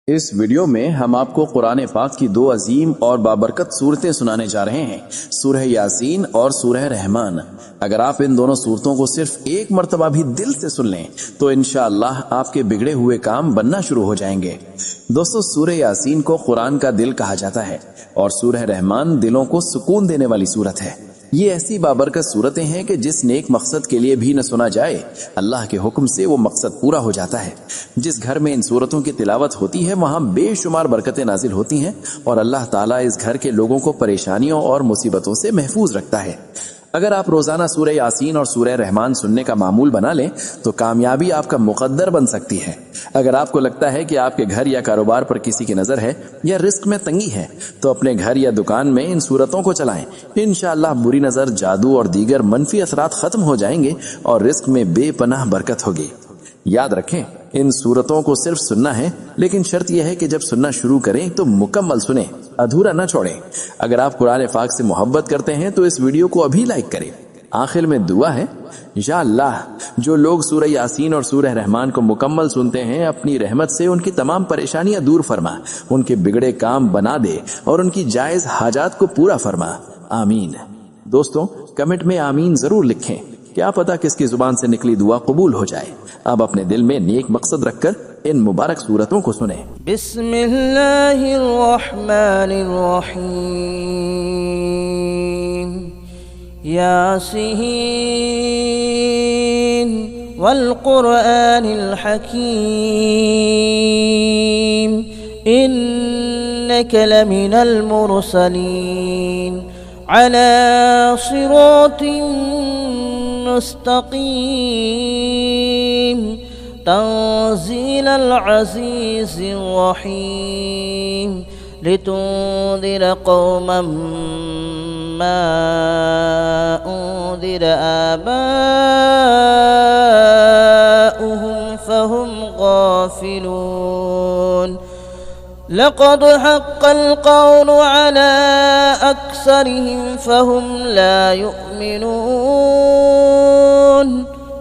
इस वीडियो में हम आपको कुरान पाक की दो अजीम और बाबरकत सूरतें सुनाने जा रहे हैं, सूरह यासीन और सूरह रहमान। अगर आप इन दोनों सूरतों को सिर्फ एक मर्तबा भी दिल से सुन लें तो इंशाअल्लाह आपके बिगड़े हुए काम बनना शुरू हो जाएंगे। दोस्तों, सूरह यासीन को कुरान का दिल कहा जाता है और सूरह रहमान दिलों को सुकून देने वाली सूरत है। ये ऐसी बाबरकत सूरतें हैं कि जिस नेक मकसद के लिए भी न सुना जाए, अल्लाह के हुक्म से वो मकसद पूरा हो जाता है। जिस घर में इन सूरतों की तिलावत होती है वहां बेशुमार बरकतें नाजिल होती हैं और अल्लाह ताला इस घर के लोगों को परेशानियों और मुसीबतों से महफूज रखता है। अगर आप रोजाना सूरह यासीन और सूरह रहमान सुनने का मामूल बना लें तो कामयाबी आपका मुकद्दर बन सकती है। अगर आपको लगता है कि आपके घर या कारोबार पर किसी की नजर है या रिस्क में तंगी है तो अपने घर या दुकान में इन सूरतों को चलाएं। इंशाअल्लाह बुरी नजर, जादू और दीगर मनफी असरात खत्म हो जाएंगे और रिस्क में बेपनाह बरकत होगी। याद रखें, इन सूरतों को सिर्फ सुनना है, लेकिन शर्त यह है कि जब सुनना शुरू करें तो मुकम्मल सुने, अधूरा न छोड़ें। अगर आप कुरान पाक से मोहब्बत करते हैं तो इस वीडियो को अभी लाइक करें। आखिर में दुआ है, या अल्लाह, जो लोग सूरह यासीन और सूरह रहमान को मुकम्मल सुनते हैं, अपनी रहमत से उनकी तमाम परेशानियां दूर फरमा, उनके बिगड़े काम बना दे और उनकी जायज हाजात को पूरा फरमा। आमीन। दोस्तों, कमेंट में आमीन जरूर लिखें। क्या पता किसकी जुबान से निकली दुआ कबूल हो जाए। अब अपने दिल में नेक मकसद रखकर इन मुबारक सूरतों को सुने। बिस्मिल्लाहिर्रहमानिर्रहीम। यासीन वल कुरआनिल हकीम। इन्नका लमिनल मुरसलीन अला सिरातिन मुस्तकीम। तंज़ीलल अज़ीज़िर रहीम। लितुंज़िर क़ौमन मा उन्ज़िर आबाउहुम फ़हुम गाफ़िलून। लक़द हक़्क़ल क़ौलु अला अक्सरिहिम फ़हुम ला युमिनून।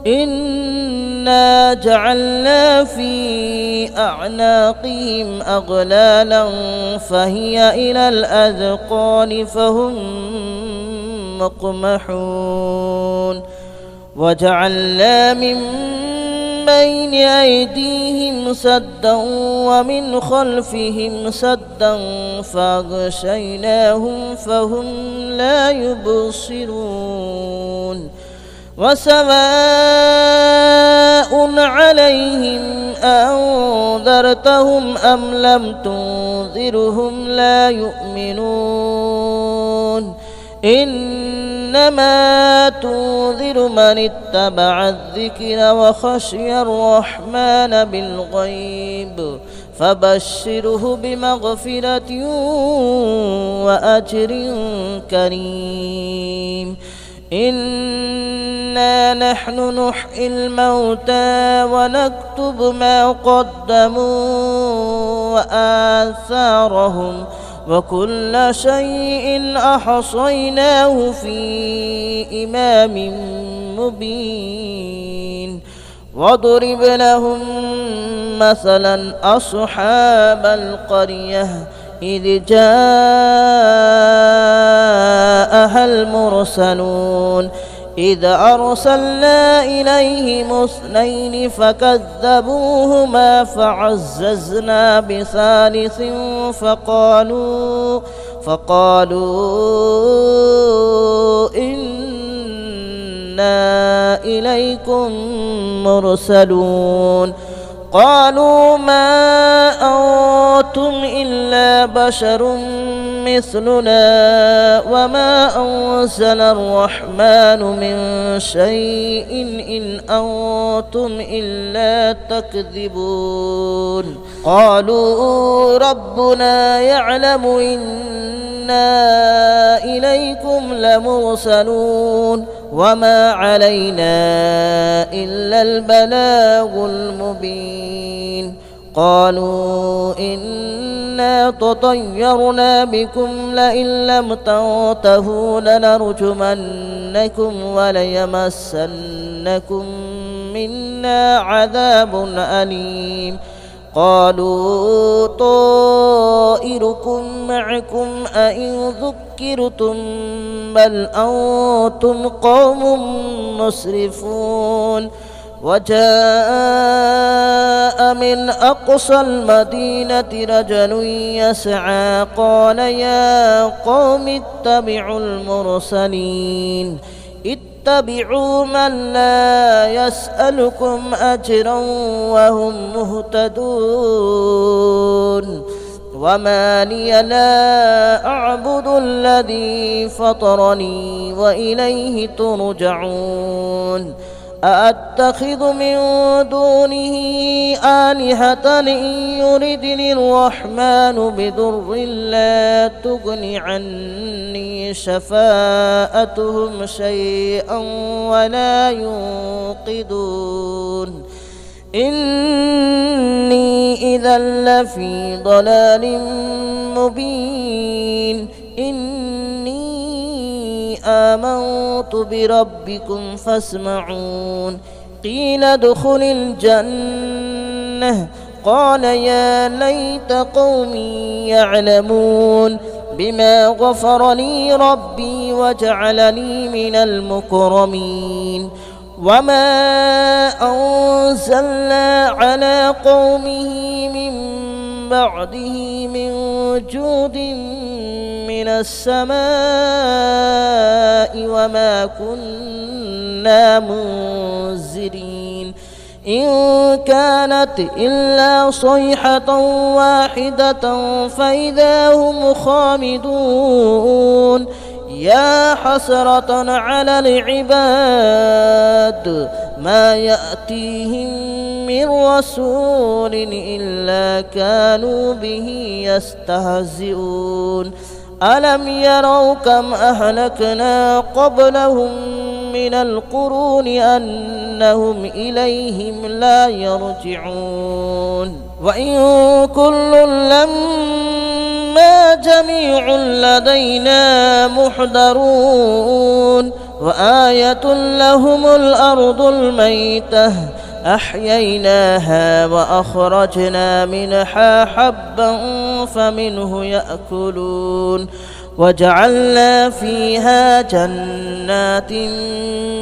इन्ना जअलना फ़ी अअनाक़िहिम अग़लालन फ़हिय इलल अज़क़ान फ़हुम मुक़महून। वजअलना मिन बैन अयदीहिम सद्दन वमिन खल्फ़िहिम सद्दन फ़अग़शयनाहुम फ़हुम ला युबसिरून। वसवाउन अलैहिम अअंज़रतहुम अम लम तुंज़िरहुम ला युमिनून। इन्नमा तुंज़िरु मन इत्तबअ अज़्ज़िक्र व खशियर रहमान बिलग़ैब फबश्शिरहु बिमग़फ़िरतिन व अज्रिन करीम। इन्ना नहनु नुह्यिल मौता व नक्तुबु मा क़द्दमू व आसारहुम व कुल्ल शैइन अहसयनाहु फ़ी इमामिन मुबीन। वضرب लहुम मसलन अस्हाबल क़रियह إذ جاءها المرسلون إذ أرسلنا إليهم اثنين فكذبوهما فعززنا بثالث فقالوا إنا إليكم مرسلون. قالوا ما أنتم إلا بشر مثلنا وما أنزل الرحمن من شيء إن أنتم إلا تكذبون. قالوا ربنا يعلم إنا إليكم لمرسلون وما علينا إلا البلاغ المبين. قالوا إنا تطيرنا بكم لئن لم تنتهوا لنرجمنكم وليمسنكم منا عذاب أليم. قالوا طائركم معكم أئن ذكرتم بل أنتم قوم مسرفون وجاء من أقصى المدينة رجل يسعى قال يا قوم اتبعوا المرسلين اتبعوا من لا يسألكم أجرا وهم مهتدون وما لي لا أعبد الذي فطرني وإليه ترجعون أأتخذ من دونه آلهة إن يردني الرحمن بضر لا تغن عني شفاءتهم شيئا ولا ينقذون إني إذا لفي ضلال مبين آمنت بربكم فاسمعون قيل ادخل الجنة قال يا ليت قومي يعلمون بما غفر لي ربي وجعلني من المكرمين وما أنزلنا على قومه من بعده من جود من السماء وما كنا منزلين إن كانت إلا صيحة واحدة فإذا هم خامدون يا حسرة على العباد ما يأتيهم من رسول إلا كانوا به يستهزئون ألم يروا كم أهلكنا قبلهم من القرون أنهم إليهم لا يرجعون وإن كل لما جميع لدينا محضرون وآية لهم الأرض الميتة أحييناها وأخرجنا منها حبا فمنه يأكلون وجعلنا فيها جنات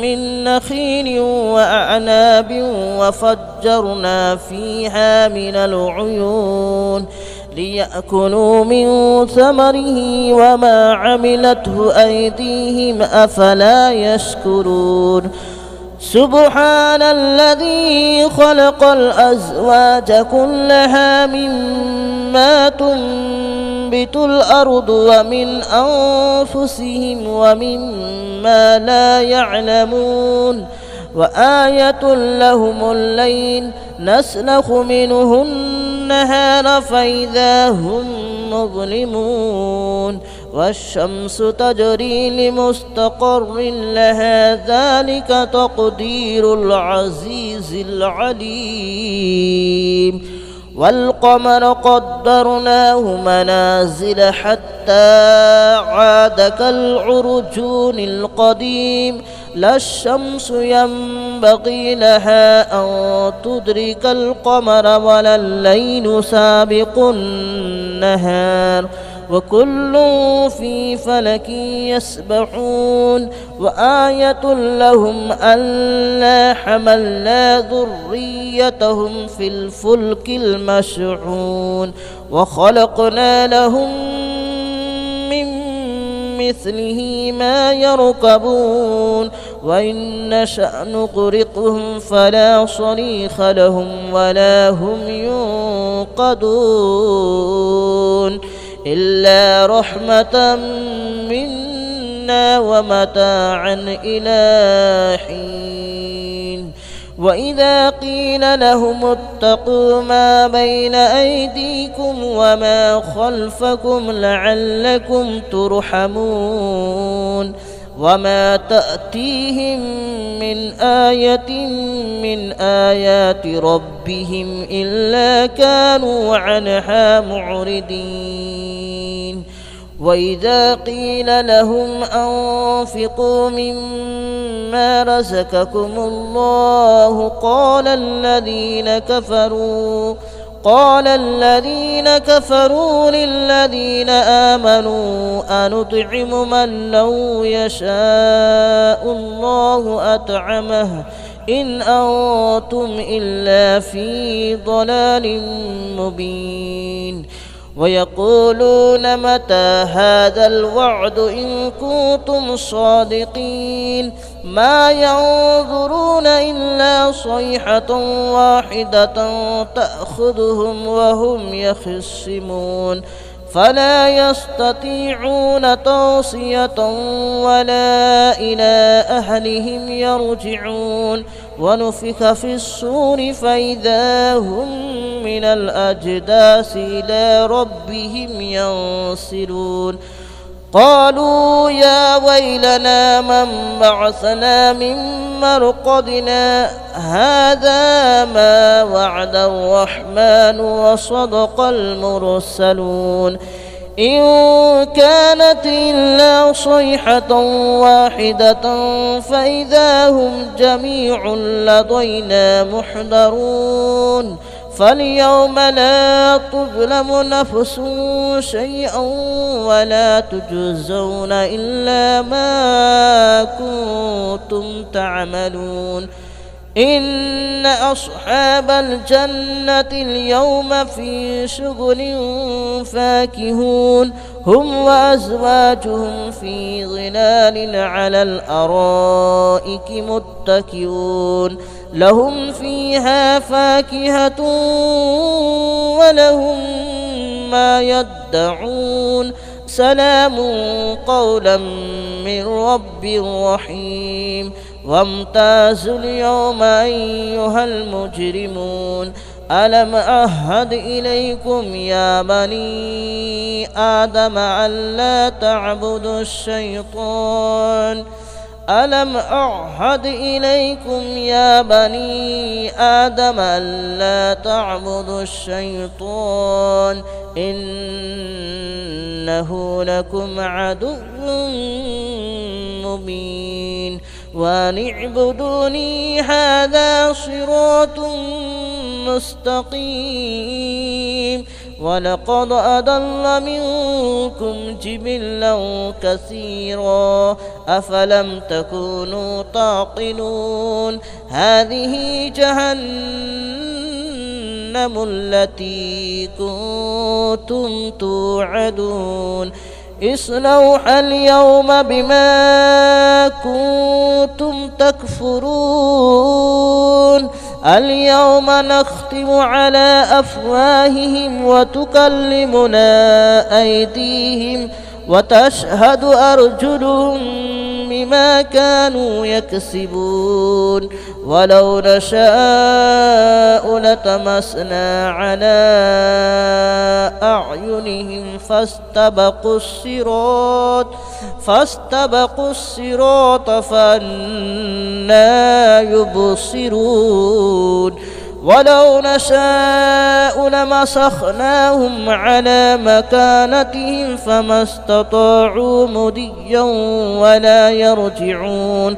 من نخيل وأعناب وفجرنا فيها من العيون ليأكلوا من ثمره وما عملته أيديهم أفلا يشكرون سبحان الذي خلق الأزواج كلها مما تنبت الأرض ومن أنفسهم ومما لا يعلمون وآية لهم الليل نسلخ منه النهار فإذا هم مظلمون والشمس تجري لمستقر لها ذلك تقدير العزيز العليم والقمر قدرناه منازل حتى عاد كالعرجون القديم لا الشمس ينبغي لها أن تدرك القمر ولا الليل سابق النهار وكل في فلك يسبحون وآية لهم ألا حملنا ذريتهم في الفلك المشحون وخلقنا لهم من مثله ما يركبون وإن نشأ نغرقهم فلا صريخ لهم ولا هم ينقذون إلا رحمة منا ومتاعا إلى حين وإذا قيل لهم اتقوا ما بين أيديكم وما خلفكم لعلكم ترحمون وما تأتيهم من آية من آيات ربهم إلا كانوا عنها معرضين وإذا قيل لهم أنفقوا مما رزقكم الله قال الذين كفروا للذين آمنوا أنطعم من لو يشاء الله أطعمه إن أنتم إلا في ضلال مبين ويقولون متى هذا الوعد إن كنتم صادقين ما ينظرون إلا صيحة واحدة تأخذهم وهم يخصمون فلا يستطيعون توصية ولا إلى أهلهم يرجعون ونفخ في الصور فإذا هم من الأجداث إلى ربهم ينسلون قالوا يا ويلنا من بعثنا من مرقدنا هذا ما وعد الرحمن وصدق المرسلون إن كانت إلا صيحة واحدة فإذا هم جميع لدينا محضرون فاليوم لا تظلم نفس شيئا ولا تجزون إلا ما كنتم تعملون إن أصحاب الجنة اليوم في شغل فاكهون هم وأزواجهم في ظلال على الأرائك متكئون لهم فيها فاكهة ولهم ما يدعون سلام قولا من رب رحيم وامتازوا اليوم أيها المجرمون ألم أعهد إليكم يا بني آدم ألا تعبدوا الشيطان ألم أعهد إليكم يا بني آدم ألا تعبدوا الشيطان إنه لكم عدو مبين وأن اعبدوني هذا صراط مستقيم ولقد أضل منكم جبلا كثيرا أفلم تكونوا تعقلون هذه جهنم التي كنتم توعدون اصلوها اليوم بما كنتم تكفرون اليوم نختم على أفواههم وتكلمنا أيديهم وتشهد أرجلهم بما كانوا يكسبون ولو نشاء لتمسنا على أعينهم فاستبقوا الصراط فأنى يبصرون ولو نشاء لمسخناهم على مكانتهم فما استطاعوا مضيا ولا يرجعون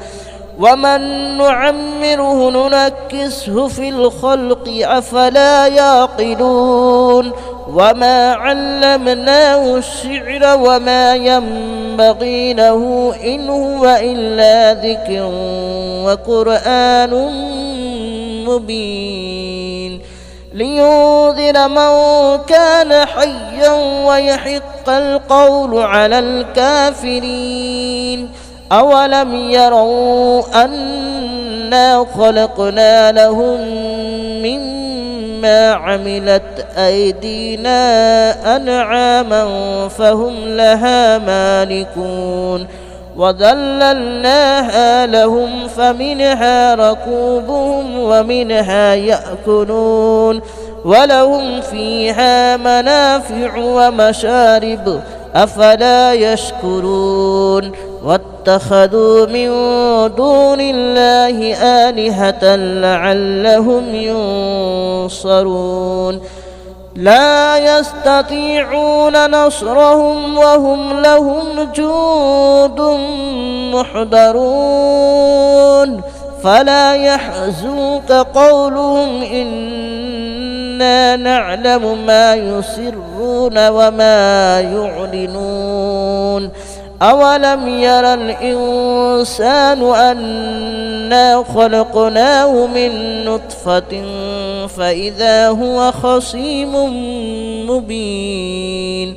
ومن نعمره ننكسه في الخلق أفلا يعقلون وما علمناه الشعر وما ينبغي له إن هو إلا ذكر وقرآن مبين لينذر من كان حيا ويحق القول على الكافرين أولم يروا أنا خلقنا لهم مما عملت أيدينا أنعاما فهم لها مالكون وذللناها لهم فمنها ركوبهم ومنها يأكلون ولهم فيها منافع ومشارب أفلا يشكرون واتخذوا من دون الله آلهة لعلهم ينصرون لا يستطيعون نصرهم وهم لهم جند محضرون فلا يحزنك قولهم إن إنا نعلم ما يسرون وما يعلنون أولم ير الإنسان أنا خلقناه من نطفة فإذا هو خصيم مبين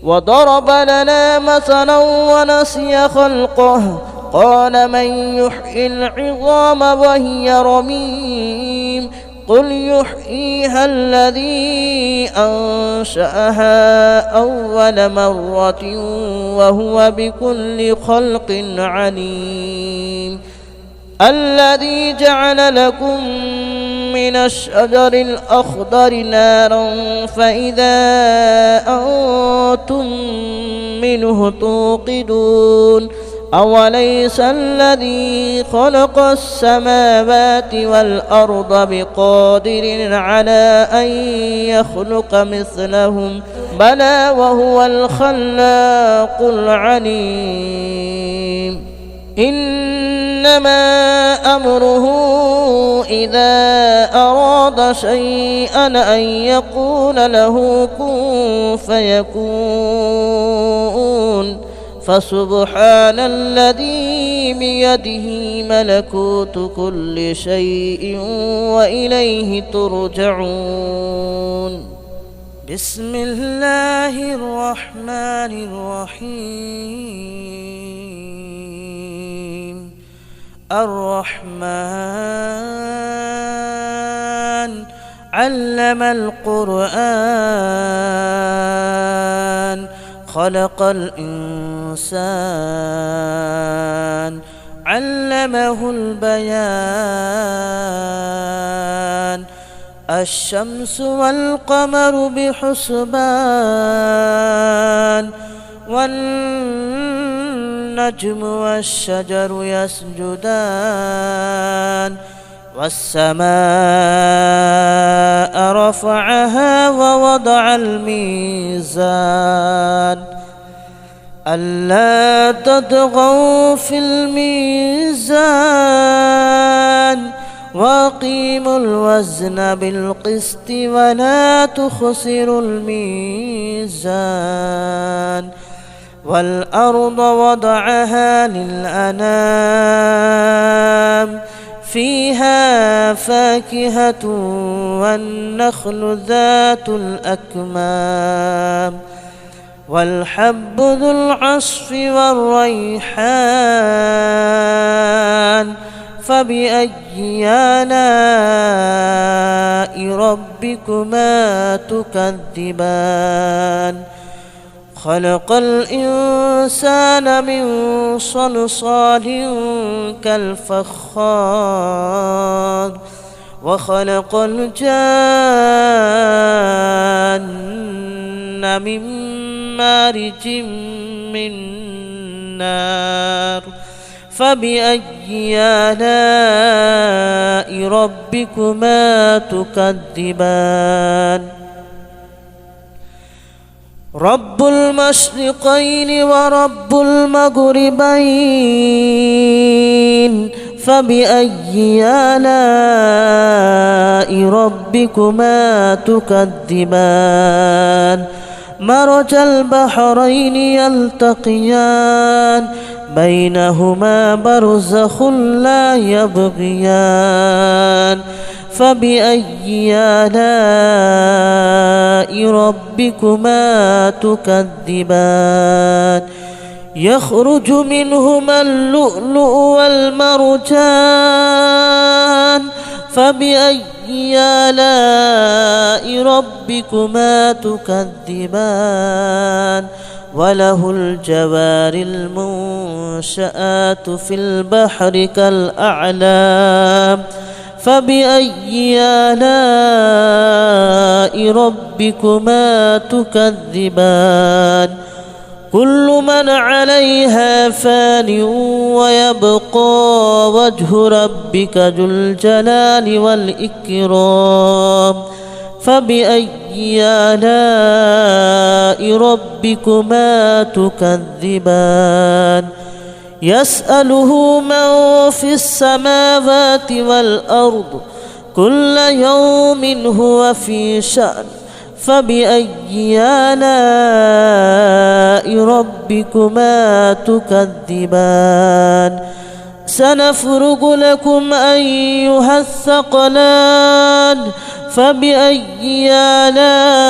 وضرب لنا مثلا ونسي خلقه قال من يحيي العظام وهي رميم قل يحييها الذي أنشأها أول مرة وهو بكل خلق عليم الذي جعل لكم من الشجر الأخضر نارا فإذا أنتم منه توقدون أوليس الذي خلق السماوات والأرض بقادر على أن يخلق مثلهم بلى وهو الخلاق العليم إنما أمره إذا أراد شيئا أن يقول له كن فيكون فسبحان الذي بيده ملكوت كل شيء وإليه ترجعون بسم الله الرحمن الرحيم الرحمن علم القرآن خلق الإنسان علمه البيان الشمس والقمر بحسبان والنجم والشجر يسجدان والسماء رفعها ووضع الميزان ألا تطغوا في الميزان وأقيموا الوزن بالقسط ولا تخسروا الميزان والأرض وضعها للأنام فيها فاكهة والنخل ذات الأكمام والحب ذو العصف والريحان فبأي آلاء ربكما تكذبان خلق الإنسان من صلصال كالفخار وخلق الجان من مارج من نار فبأي آلاء ربكما تكذبان رب المشرقين ورب المغربين فبأي آلاء ربكما تكذبان مرج البحرين يلتقيان بينهما برزخ لا يبغيان فبأي آلاء ربكما تكذبان يخرج منهما اللؤلؤ والمرجان فبأي آلاء ربكما تكذبان وله الجوار المنشآت في البحر كالأعلام فبأي آلاء ربكما تكذبان كل من عليها فان ويبقى وجه ربك ذو الجلال والإكرام فبأي آلاء ربكما تكذبان يسأله من في السماوات والأرض كل يوم هو في شأن فبأي آلاء ربكما تكذبان سنفرغ لكم أيها الثقلان فبأي آلاء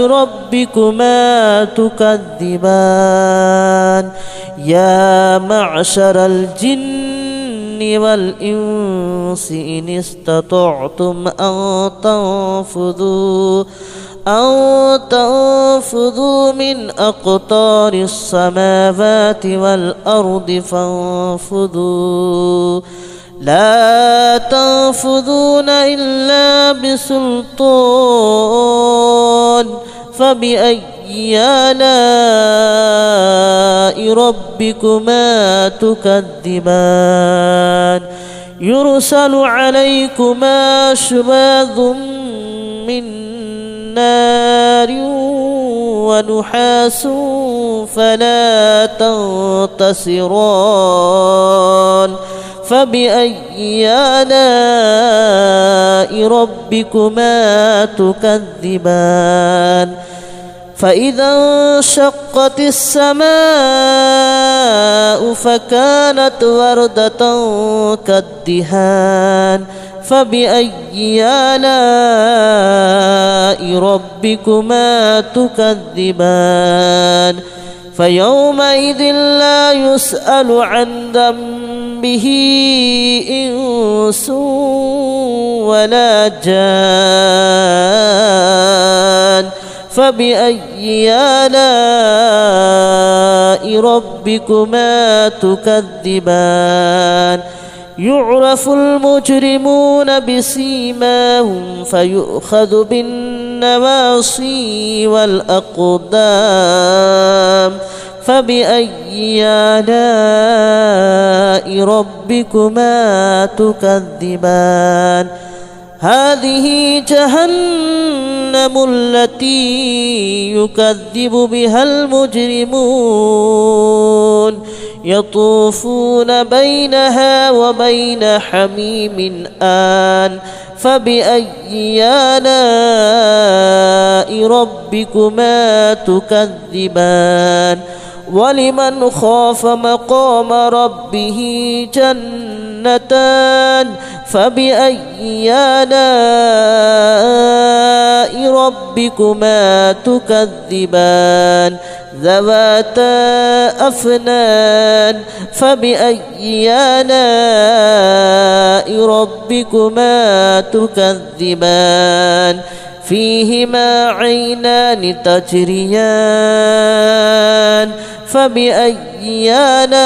ربكما تكذبان يا معشر الجن والإنس إن استطعتم أن تنفذوا من أقطار السماوات والأرض فانفذوا لا تنفذون إلا بسلطان فبأي آلاء ربكما تكذبان يرسل عليكما شواظ من نار ونحاس فلا تنتصران فبأي آلاء ربكما تكذبان فإذا انشقت السماء فكانت وردة كالدهان فبأي آلاء ربكما تكذبان فيومئذ لا يسأل عن ذنبه إنس ولا جان فبأي آلاء ربكما تكذبان يعرف المجرمون بسيماهم فيؤخذ بالنواصي والأقدام فبأي آلاء ربكما تكذبان هذه جهنم التي يكذب بها المجرمون يطوفون بينها وبين حميم آن فبأي آلاء ربكما تكذبان ولمن خاف مقام ربه جنتان فبأي آلاء ربكما تكذبان ذواتا أفنان فبأي آلاء ربكما تكذبان فيهما عينان تجريان فبأي آلاء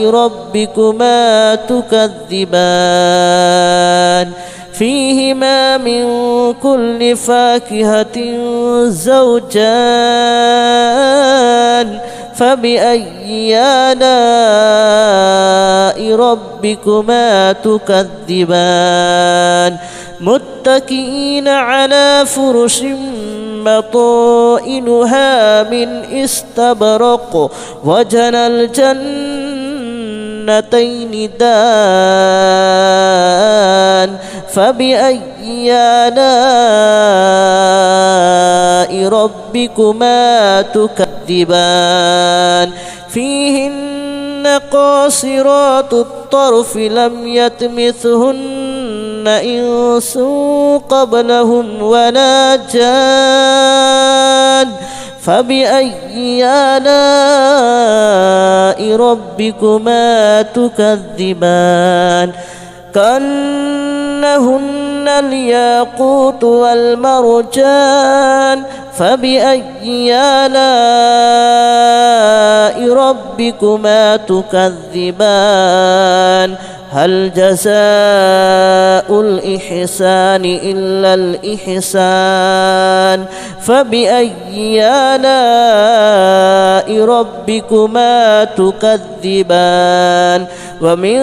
ربكما تكذبان فيهما من كل فاكهة زوجان فبأي آلاء ربكما تكذبان متكئين على فرش بطائنها من استبرق وجنى الجنتين دان فبأي آلاء ربكما تكذبان فيهن قاصرات الطرف لم يطمثهن إنس قبلهم ولا جان فبأي آلاء ربكما تكذبان كأنهن الياقوت والمرجان فبأي آلاء ربكما تكذبان هل جزاء الإحسان إلا الإحسان فبأي آلاء ربكما تكذبان ومن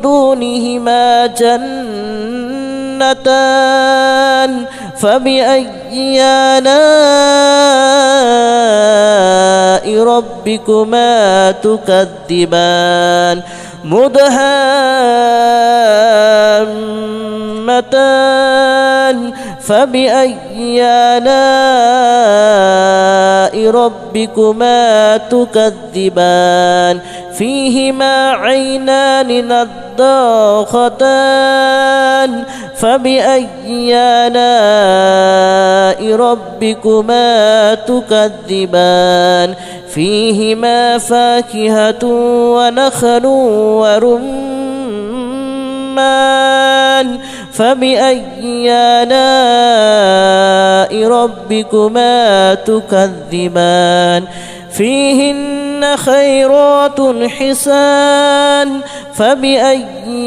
دونهما جنتان فبأي آلاء ربكما تكذبان مدهامتان فبأي آلاء ربكما تكذبان فيهما عينان نضاختان فبأي آلاء ربكما تكذبان فيهما فاكهة ونخل ورمان فبأي آلاء ربكما تكذبان فيهن خيرات حسان فبأي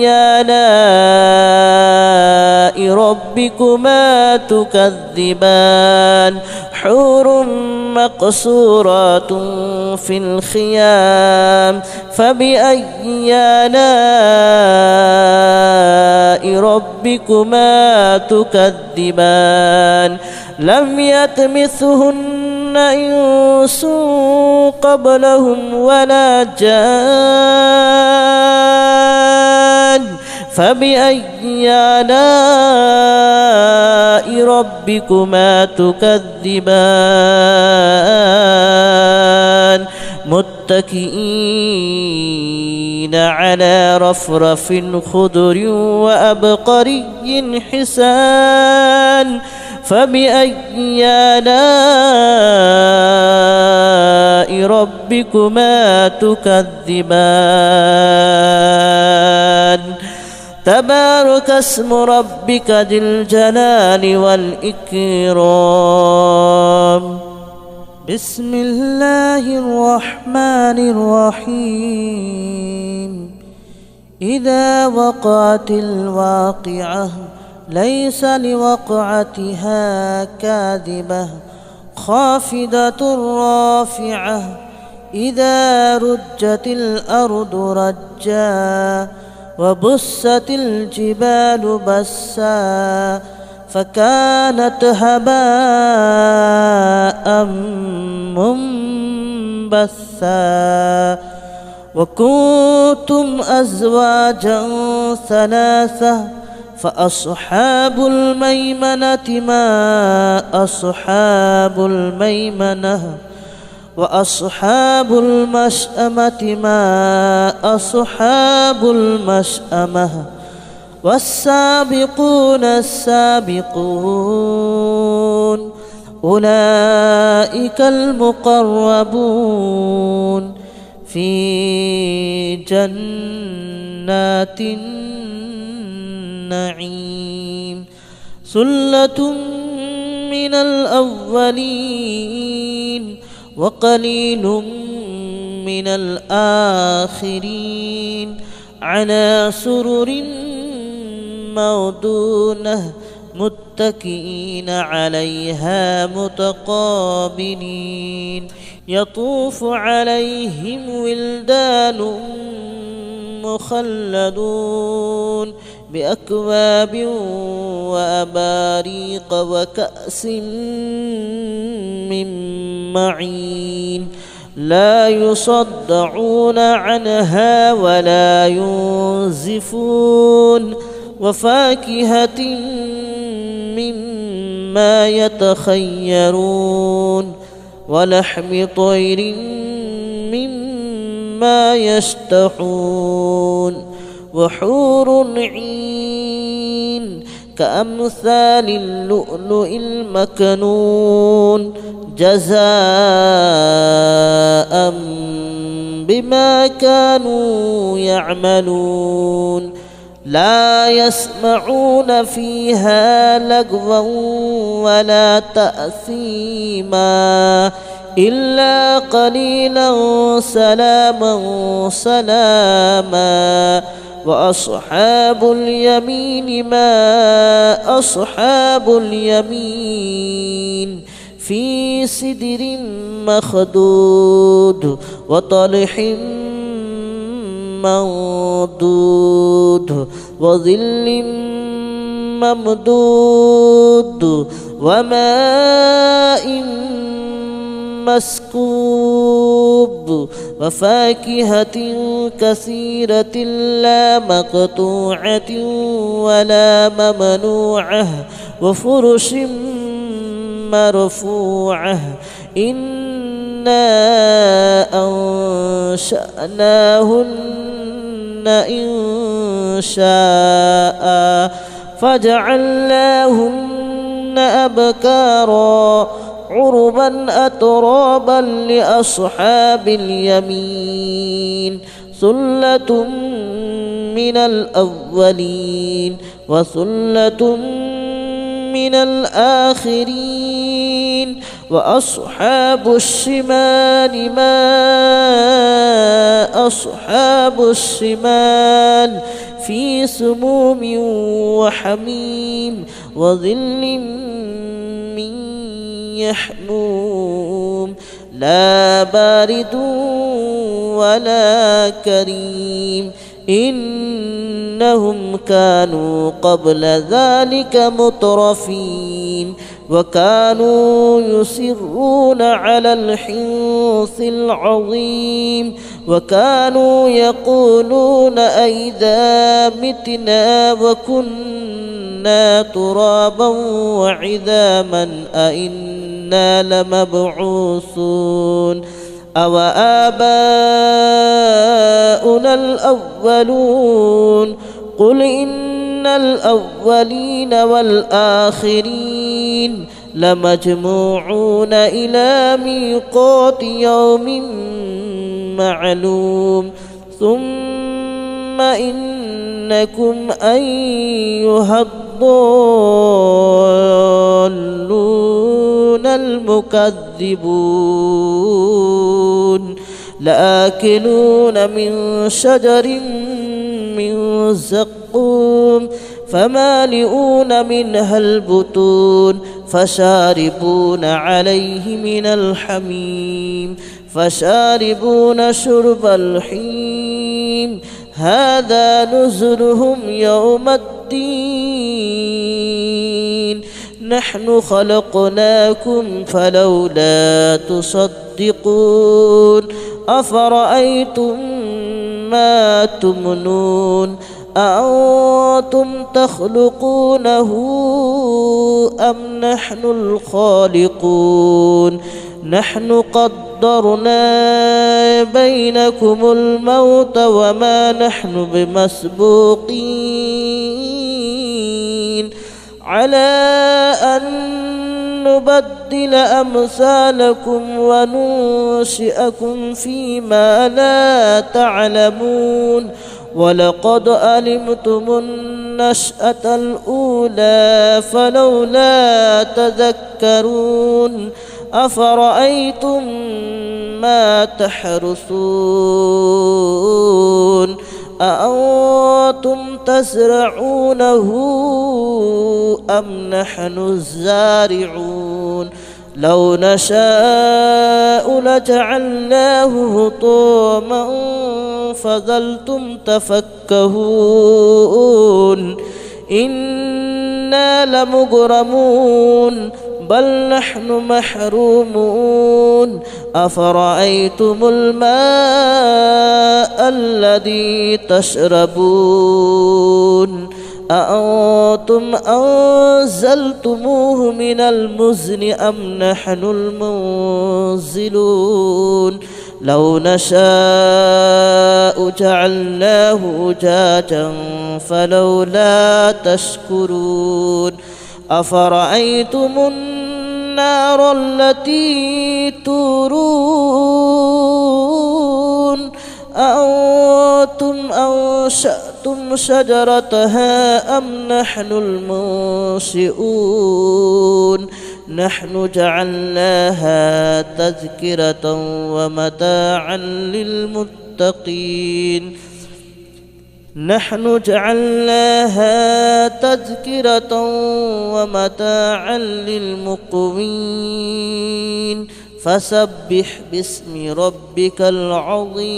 آلاء ربكما تكذبان حور مقصورات في الخيام فبأي آلاء ربكما تكذبان لم يطمثهن إنس قبلهم ولا جان فبأي آلاء ربكما تكذبان متكئين على رفرف خضر وأبقري حسان فبأي آلاء ربكما تكذبان تبارك اسم ربك ذي الجلال والإكرام بسم الله الرحمن الرحيم إذا وقعت الواقعة ليس لوقعتها كاذبة خافضة رافعة إذا رجت الأرض رجا وبست الجبال بسا فكانت هباء منبثا وكنتم أزواجا ثلاثة فأصحاب الميمنة ما أصحاب الميمنة وأصحاب المشأمة ما أصحاب المشأمة والسابقون السابقون أولئك المقربون في جنات النعيم ثلة من الأولين وقليل من الآخرين على سرر موضونة متكئين عليها متقابلين يطوف عليهم ولدان مخلدون بأكواب وأباريق وكأس من معين لا يصدعون عنها ولا ينزفون وفاكهة مما يتخيرون ولحم طير مما يشتهون وحور عين كأمثال اللؤلؤ المكنون جزاء بما كانوا يعملون لا يسمعون فيها لغوا ولا تأثيما إلا قليلا سلاما سلاما وأصحاب اليمين ما أصحاب اليمين في سدر مخدود وطلح منضود وظل ممدود وماء مسكوب وفاكهة كثيرة لا مقطوعة ولا ممنوعة وفرش مرفوعة إنا أنشأناهن إن شاء فجعلناهن أبكارا عربا أترابا لأصحاب اليمين ثلة من الأولين وثلة من الآخرين وأصحاب الشمال ما أصحاب الشمال في سموم وحميم وظل من يحموم لا بارد ولا كريم إنهم كانوا قبل ذلك مترفين وكانوا يصرون على الحنث العظيم وكانوا يقولون أئذا متنا وكنا ترابا وعظاما أئنا لمبعوثون أو آباؤنا الأولون قل إن الأولين والآخرين لمجموعون إلى ميقات يوم معلوم ثم إنكم أيها الضالون المكذبون لآكلون من شجر من زقوم فمالئون منها البطون فشاربون عليه من الحميم فشاربون شرب الحميم هذا نزلهم يوم الدين نحن خلقناكم فلولا تصدقون أفرأيتم ما تمنون أأنتم تخلقونه أم نحن الخالقون نحن قدرنا بينكم الموت وما نحن بمسبوقين على أن نبدل أمثالكم وننشئكم فيما لا تعلمون ولقد علمتم النشأة الأولى فلولا تذكرون أفرأيتم ما تحرثون أأنتم تزرعونه أم نحن الزارعون لو نشاء لجعلناه هطاما فظلتم تفكهون إنا لمغرمون بل نحن محرومون أفرأيتم الماء الذي تشربون أأنتم أنزلتموه من المزن أم نحن المنزلون لو نشاء جعلناه أجاجا فلولا تشكرون أفرأيتم النار التي تورون أأنتم أنشأتم شجرتها أم نحن المنشئون نحن جعلناها تذكرة ومتاعا للمتقين نحن جعلناها تذكرة ومتاعا للمقوين فسبح باسم ربك العظيم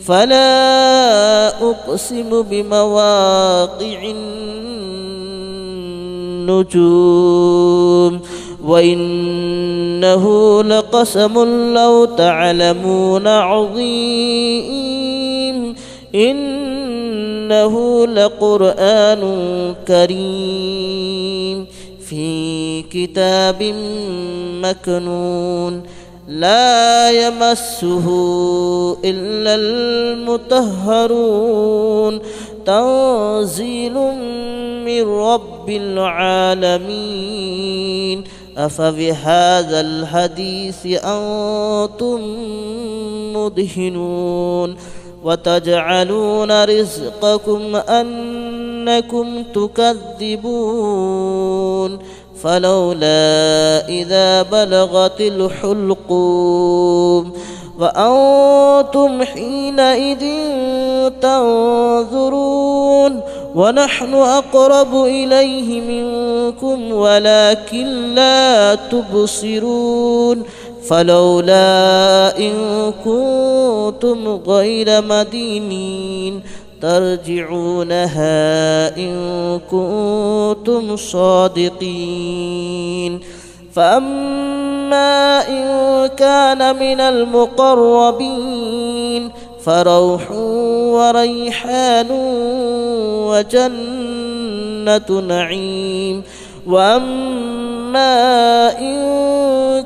فلا أقسم بمواقع النجوم وإنه لقسم لو تعلمون عظيم إنه لقرآن كريم في كتاب مكنون لا يمسه إلا المطهرون تنزيل من رب العالمين أفبهذا الحديث أنتم مدهنون وتجعلون رزقكم أنكم تكذبون فلولا إذا بلغت الحلقوم وأنتم حينئذ تنظرون ونحن أقرب إليه منكم ولكن لا تبصرون فلولا إن كنتم غير مدينين ترجعونها إن كنتم صادقين فأما إن كان من المقربين فروح وريحان وجنة نعيم وأما إن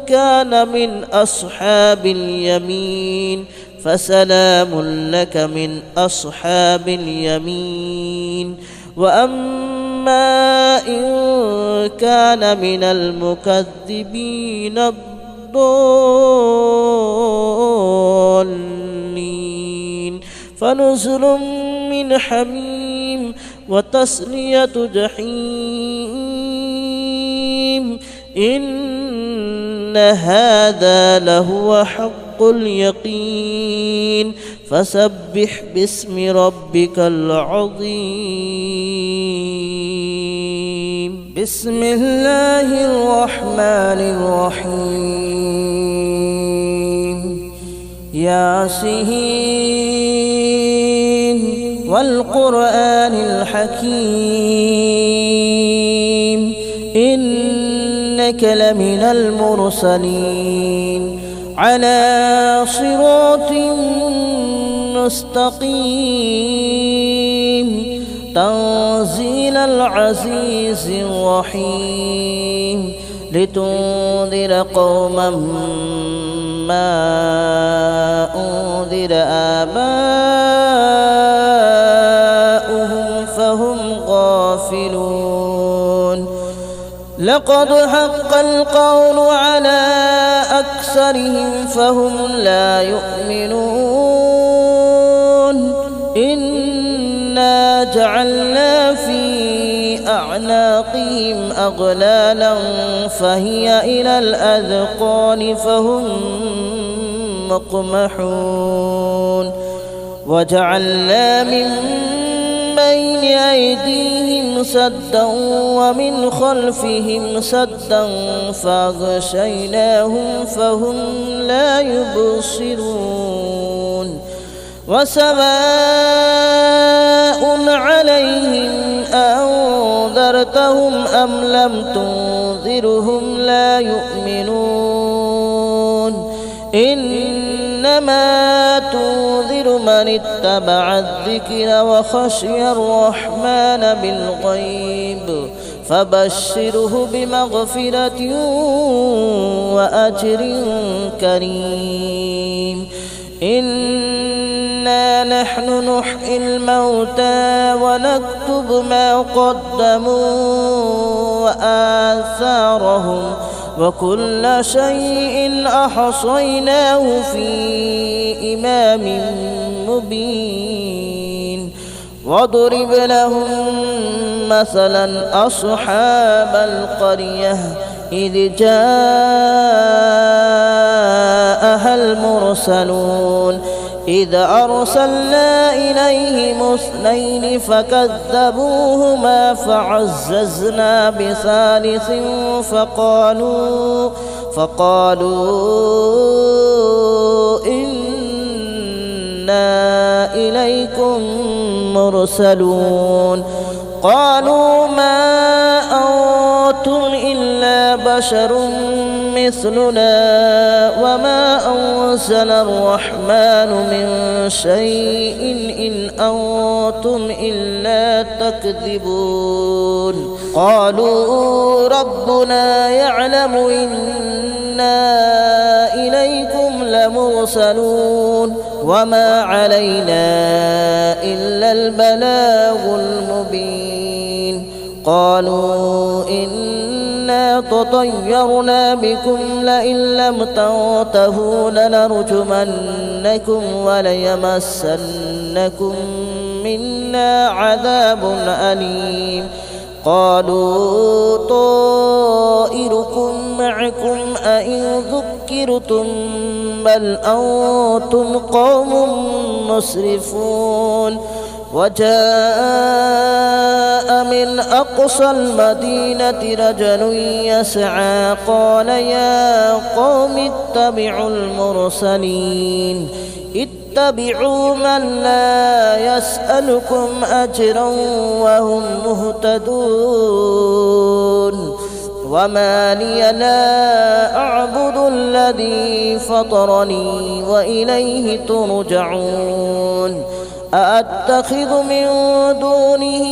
كان من أصحاب اليمين فسلام لك من أصحاب اليمين وأما إن كان من المكذبين الضالين فنزل من حميم وتصلية جحيم إن هذا لهو حق اليقين فسبح باسم ربك العظيم بسم الله الرحمن الرحيم ياسين والقرآن الحكيم إنك لمن المرسلين على صراط مستقيم تنزيل العزيز الرحيم لتنذر قوما ما أنذر آباؤهم فهم غافلون لقد حق القول على أكثرهم فهم لا يؤمنون إنا جعلنا في أعناقهم أغلالا فهي إلى الأذقان فهم مقمحون وجعلنا من بين أيديهم سدا ومن خلفهم سدا فأغشيناهم فهم لا يبصرون وسواء عليهم أنذرتهم أم لم تنذرهم لا يؤمنون إنما تنذر من اتبع الذكر وخشي الرحمن بالغيب فبشره بمغفرة وأجر كريم إنا نحن نحيي الموتى ونكتب ما قدموا وآثارهم وكل شيء أحصيناه في إمام مبين واضرب لهم مثلا أصحاب القرية إذ جاءها المرسلون إذ أرسلنا إليهم اثنين فكذبوهما فعززنا بثالث فقالوا إنا إليكم مرسلون قالوا ما أنتم إلا إلا بشر مثلنا وما أنزل الرحمن من شيء إن أنتم إلا تكذبون قالوا ربنا يعلم إنا إليكم لمرسلون وما علينا إلا البلاغ المبين قالوا إنا تطيرنا بكم لئن لم تنتهوا لنرجمنكم وليمسنكم منا عذاب أليم قالوا طائركم معكم أئن ذكرتم بل أنتم قوم مسرفون وجاء من أقصى المدينة رجل يسعى قال يا قوم اتبعوا المرسلين اتبعوا من لا يسألكم أجرا وهم مهتدون وما لي لا أعبد الذي فطرني وإليه ترجعون أأتخذ من دونه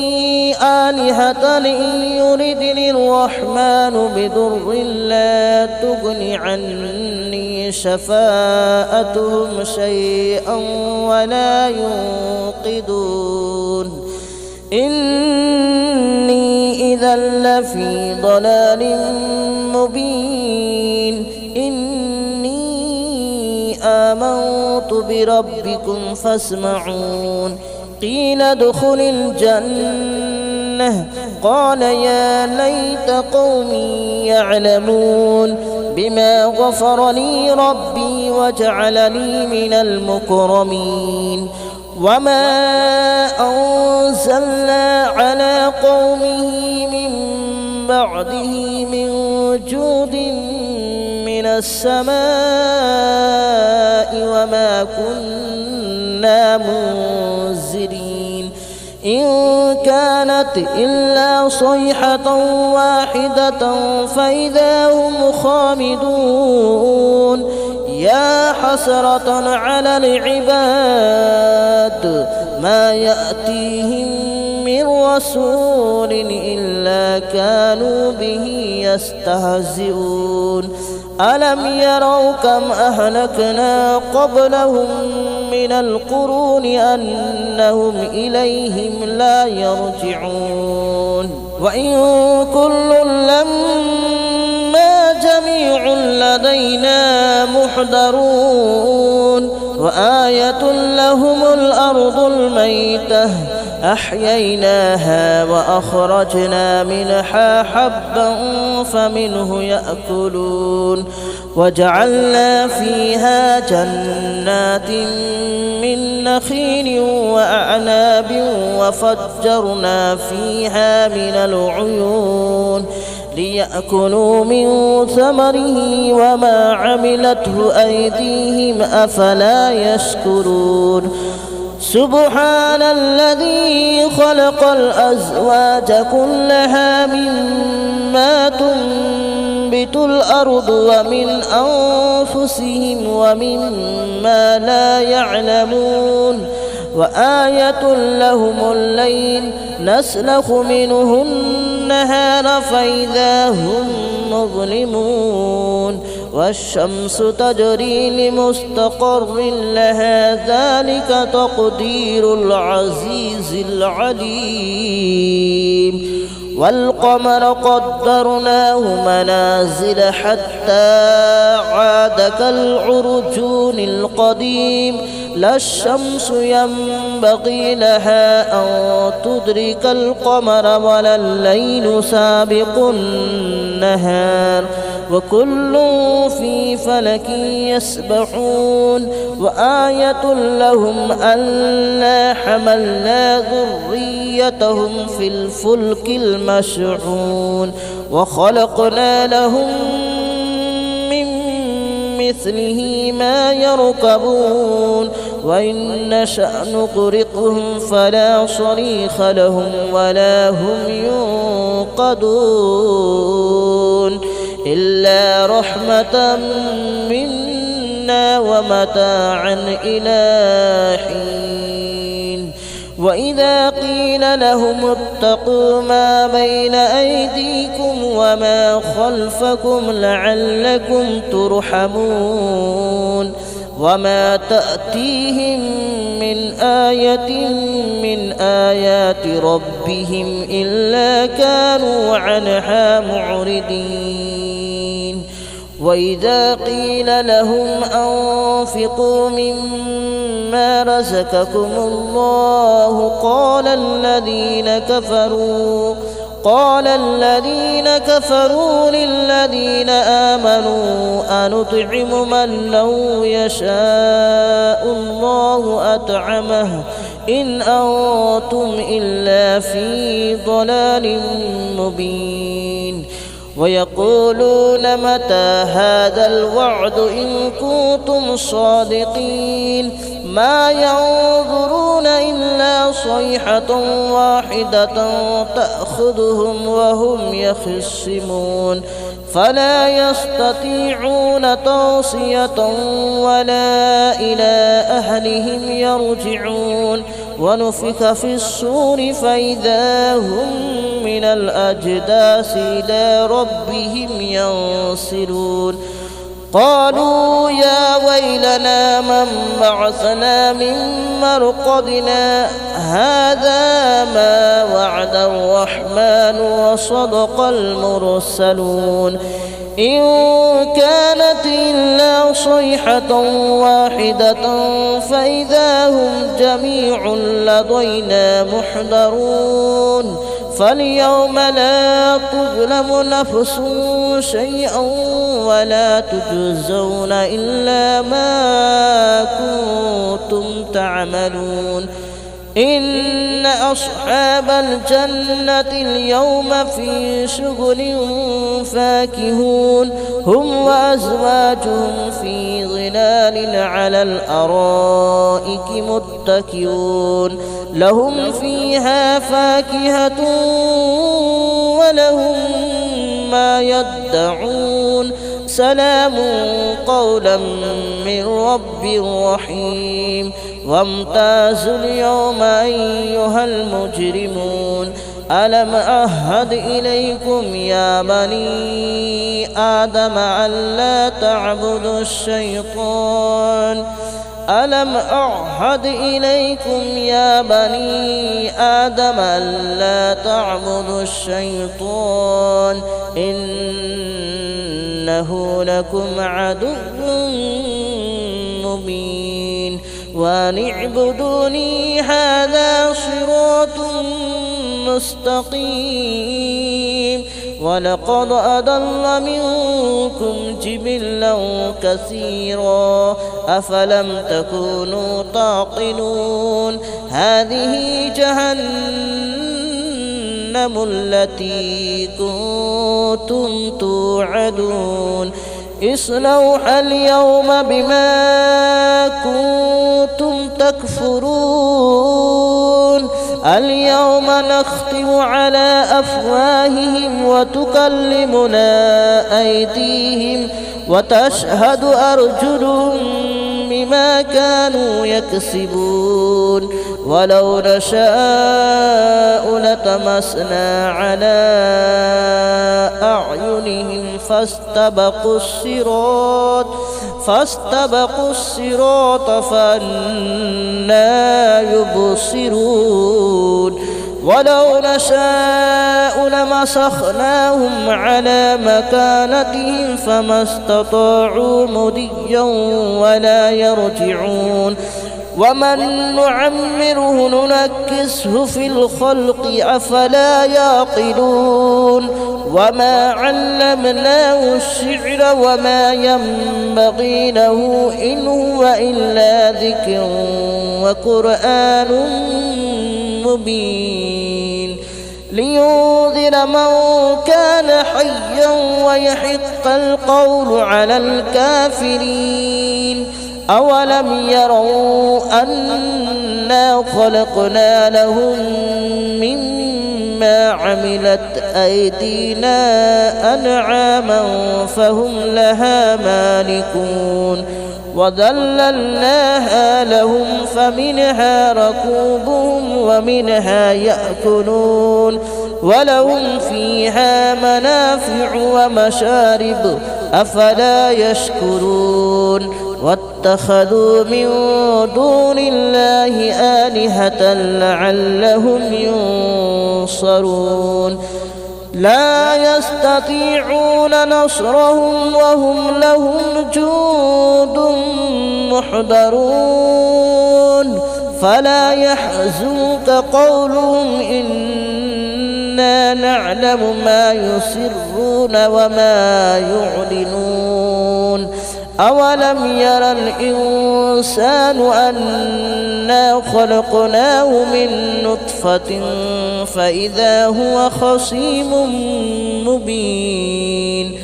آلهة إن يردني الرحمن بضر لا تغن عني شفاءتهم شيئا ولا ينقذون إني إذا لفي ضلال مبين آمنت بربكم فاسمعون قيل ادخل الجنة قال يا ليت قومي يعلمون بما غفر لي ربي وجعلني من المكرمين وما أنزلنا على قومه من بعده من جود من السماء وما كنا منزلين إن كانت إلا صيحة واحدة فإذا هم خامدون يا حسرة على العباد ما يأتيهم من رسول إلا كانوا به يستهزئون ألم يروا كم أهلكنا قبلهم من القرون أنهم إليهم لا يرجعون وإن كل لما جميع لدينا محضرون وآية لهم الأرض الميتة أحييناها وأخرجنا منها حبا فمنه يأكلون وجعلنا فيها جنات من نخيل وأعناب وفجرنا فيها من العيون ليأكلوا من ثمره وما عملته أيديهم أفلا يشكرون سبحان الذي خلق الأزواج كلها مما تنبت الأرض ومن أنفسهم ومما لا يعلمون وآية لهم الليل نسلخ منه النهار فإذا هم مظلمون والشمس تجري لمستقر لها ذلك تقدير العزيز العليم والقمر قدرناه منازل حتى عاد كالعرجون القديم لا الشمس ينبغي لها أن تدرك القمر ولا الليل سابق النهار وكل في فلك يسبحون وآية لهم ألا حملنا ذريتهم في الفلك المشحون وخلقنا لهم من مثله ما يركبون وإن نشأ نغرقهم فلا صريخ لهم ولا هم ينقذون إلا رحمة منا ومتاعا إلى حين وإذا قيل لهم اتقوا ما بين أيديكم وما خلفكم لعلكم ترحمون وما تأتيهم من آية من آيات ربهم إلا كانوا عنها معرضين وإذا قيل لهم أنفقوا مما رزقكم الله قال الذين كفروا للذين آمنوا أنطعم من لو يشاء الله أطعمه إن أنتم إلا في ضلال مبين ويقولون متى هذا الوعد إن كنتم صادقين ما ينظرون إلا صيحة واحدة تأخذهم وهم يخصمون فلا يستطيعون توصية ولا إلى أهلهم يرجعون ونفخ في الصور فإذا هم من الأجداث إلى ربهم ينسلون قالوا يا ويلنا من بعثنا من مرقدنا هذا ما وعد الرحمن وصدق المرسلون إن كانت إلا صيحة واحدة فإذا هم جميع لدينا محضرون فاليوم لا تظلم نفس شيئا ولا تجزون إلا ما كنتم تعملون إن أصحاب الجنة اليوم في شغل فاكهون هم وأزواجهم في ظلال على الأرائك متكئون لهم فيها فاكهة ولهم ما يدعون سلام قولا من رب رحيم وامتازوا اليوم أيها المجرمون ألم أعهد إليكم يا بني آدم ألا تعبدوا الشيطان ألم أعهد إليكم يا بني آدم ألا تعبدوا الشيطان إنه لكم عدو مبين وأن اعبدوني هذا صراط مستقيم ولقد أضل منكم جبلا كثيرا أفلم تكونوا تعقلون هذه جهنم التي كنتم توعدون اصلوها اليوم بما كنتم تكفرون اليوم نختم على أفواههم وتكلمنا أيديهم وتشهد أرجلهم بما كانوا يكسبون ولو نشاء لطمسنا على أعينهم فاستبقوا الصراط فأنى يبصرون ولو نشاء لمسخناهم على مكانتهم فما استطاعوا مضيا ولا يرجعون ومن نعمره ننكسه في الخلق أفلا يعقلون وما علمناه الشعر وما ينبغي له إن هو إلا ذكر وقرآن مبين لينذر من كان حيا ويحق القول على الكافرين أولم يروا أنا خلقنا لهم مما عملت أيدينا أنعاما فهم لها مالكون وذللناها لهم فمنها ركوبهم ومنها يأكلون ولهم فيها منافع ومشارب أفلا يشكرون واتخذوا من دون الله آلهة لعلهم ينصرون لا يستطيعون نصرهم وهم لهم جند محضرون فلا يحزنك قولهم إنا نعلم ما يسرون وما يعلنون أولم ير الإنسان أنا خلقناه من نطفة فإذا هو خصيم مبين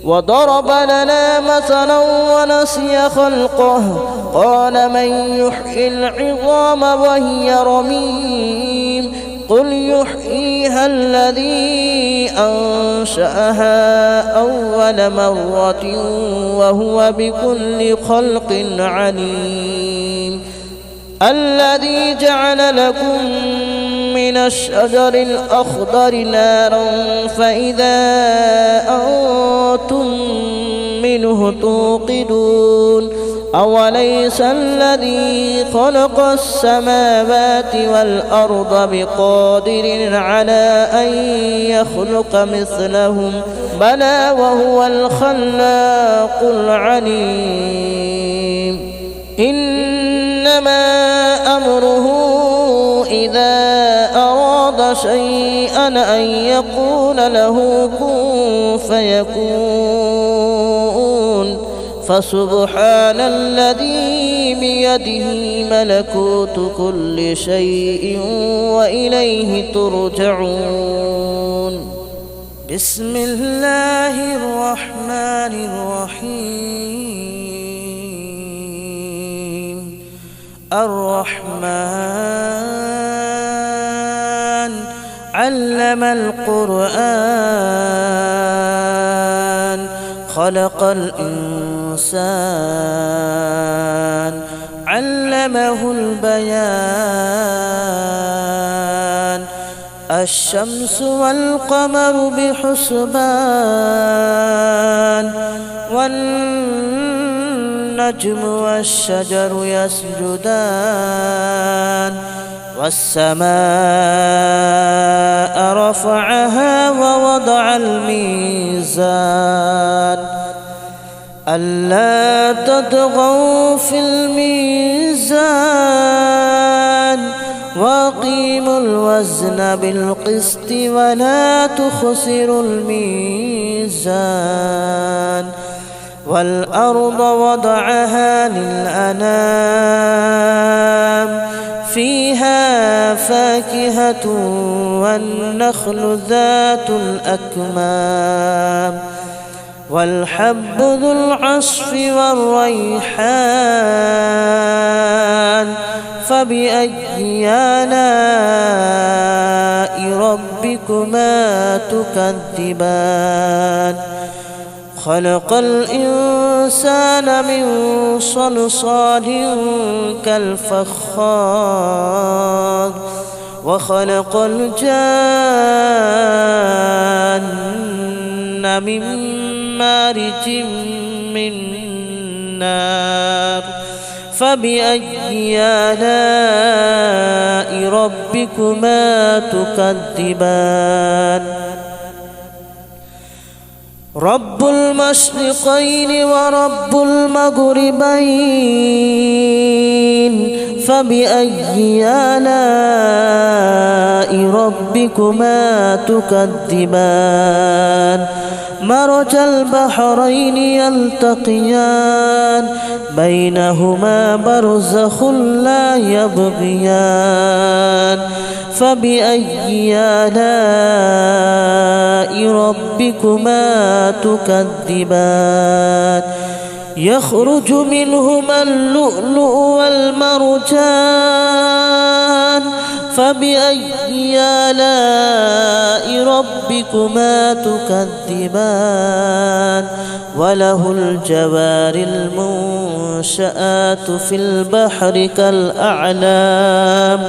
وضرب لنا مثلا ونسي خلقه قال من يحيي العظام وهي رميم قل يحييها الذي أنشأها أول مرة وهو بكل خلق عليم الذي جعل لكم من الشجر الأخضر نارا فإذا أنتم منه توقدون أوليس الذي خلق السماوات والأرض بقادر على أن يخلق مثلهم بلى وهو الخلاق العليم إنما أمره إذا أراد شيئا أن يقول له كن فيكون فسبحان الذي بيده ملكوت كل شيء وإليه ترجعون بسم الله الرحمن الرحيم الرحمن علم القرآن خلق الإنسان علمه البيان الشمس والقمر بحسبان والنجم والشجر يسجدان والسماء رفعها ووضع الميزان ألا تطغوا في الميزان وأقيموا الوزن بالقسط ولا تخسروا الميزان والأرض وضعها للأنام فيها فاكهة والنخل ذات الأكمام والحب ذو العصف والريحان فبأي آلاء ربكما تكذبان خلق الإنسان من صلصال كالفخار وخلق الجان من مارج من نار فبأي آلاء ربكما تكذبان رب المشرقين ورب المغربين فبأي آلاء ربكما تكذبان مرج البحرين يلتقيان بينهما برزخ لا يبغيان فبأي آلاء ربكما تكذبان يخرج منهما اللؤلؤ والمرجان فبأي آلاء ربكما تكذبان وله الجوار المنشآت في البحر كالأعلام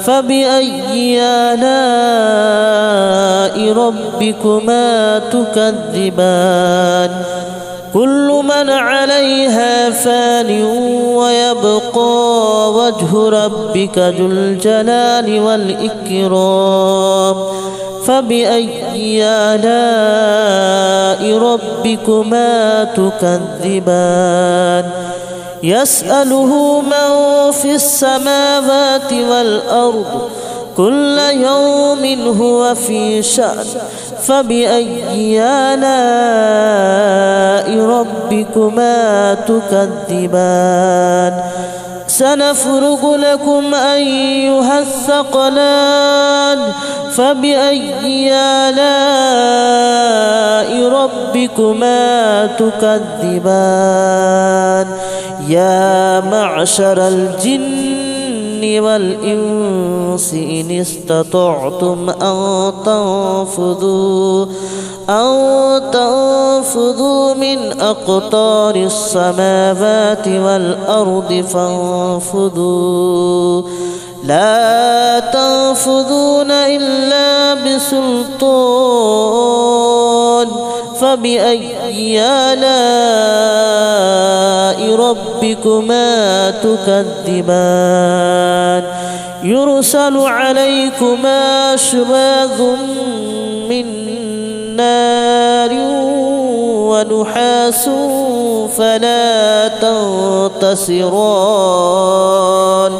فبأي آلاء ربكما تكذبان كل من عليها فان ويبقى وجه ربك ذو الجلال والإكرام فبأي آلاء ربكما تكذبان يسأله من في السماوات والأرض كل يوم هو في شأن فبأي آلاء ربكما تكذبان سنفرغ لكم أيها الثقلان فبأي آلاء ربكما تكذبان يا معشر الجن والإنس إن استطعتم أن تنفذوا من أقطار السماوات والأرض فانفذوا لا تنفذون إلا بسلطان فبأي آلاء ربكما تكذبان يرسل عليكما شواظ من نار ونحاس فلا تنتصران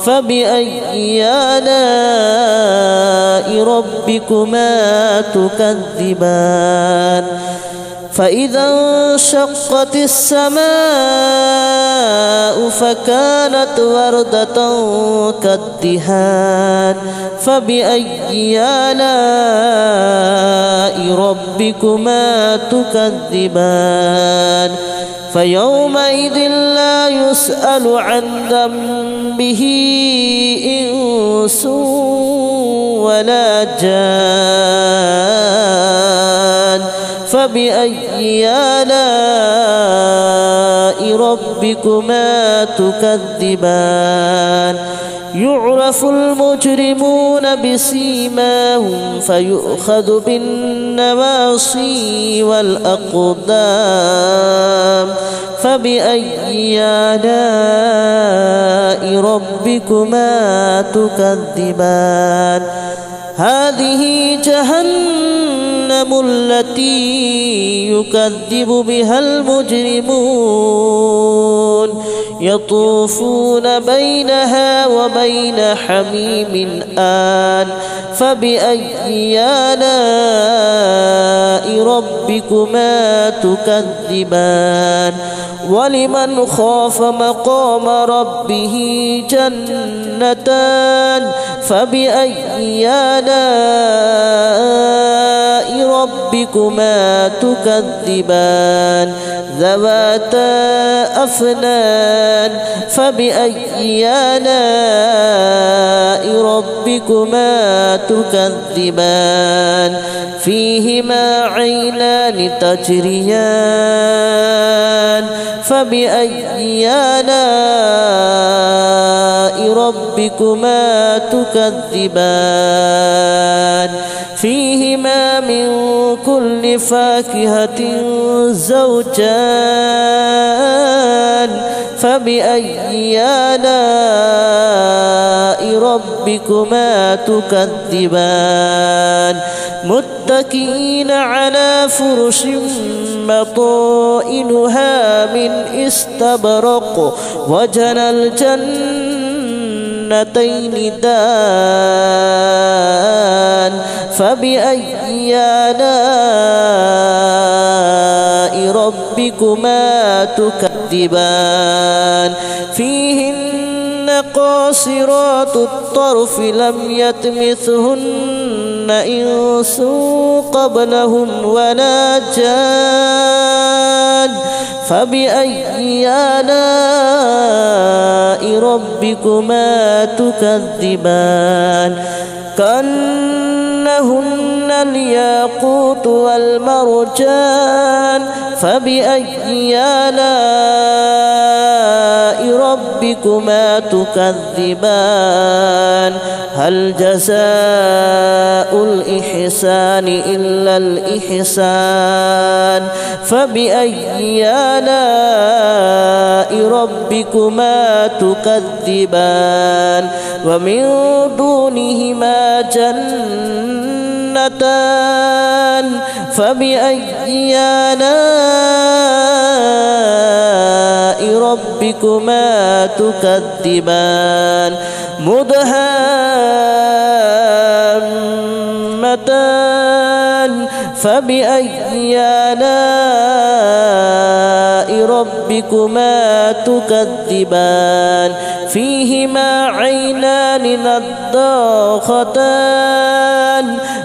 فبأي آلاء ربكما تكذبان فإذا انشقت السماء فكانت وردة كالدهان فبأي آلاء ربكما تكذبان فيومئذ لا يسأل عن ذنبه إنس ولا جان فبأي آلاء ربكما تكذبان يعرف المجرمون بسيماهم فيؤخذ بالنواصي والأقدام فبأي آلاء ربكما تكذبان هذه جهنم التي يكذب بها المجرمون يطوفون بينها وبين حميم آن فبأي آلاء ربكما تكذبان ولمن خاف مقام ربه جنتان فبأي آلاء ربكما تكذبان ذواتا أفنان فبأي آلاء ربكما تكذبان فيهما عينان تجريان فبأي آلاء ربكما تكذبان فيهما من كل فاكهة زوجان فبأي آلاء ربكما تكذبان متكئين على فرش مطائنها من استبرق وجنى الجنتين دان فبأي آلاء ربكما تكذبان فيهن قاصرات الطرف لم يطمثهن إنس قبلهم ولا جان فبأي آلاء ربكما تكذبان كأنهن الياقوت والمرجان فبأي آلاء ربكما تكذبان هل جزاء الإحسان إلا الإحسان فبأي آلاء ربكما تكذبان ومن دونهما جنتان فبأي آلاء ربكما تكذبان مدهامتان فبأي آلاء ربكما تكذبان فيهما عينان نضاختان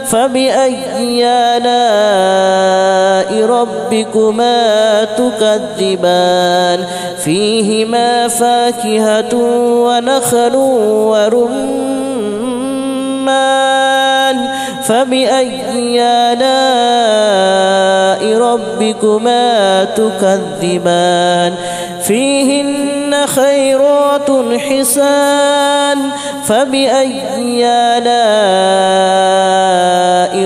فبأي آلاء ربكما تكذبان فيهما فاكهة ونخل ورمان فبأي آلاء ربكما تكذبان فيهن خيرات حسان فبأي آلاء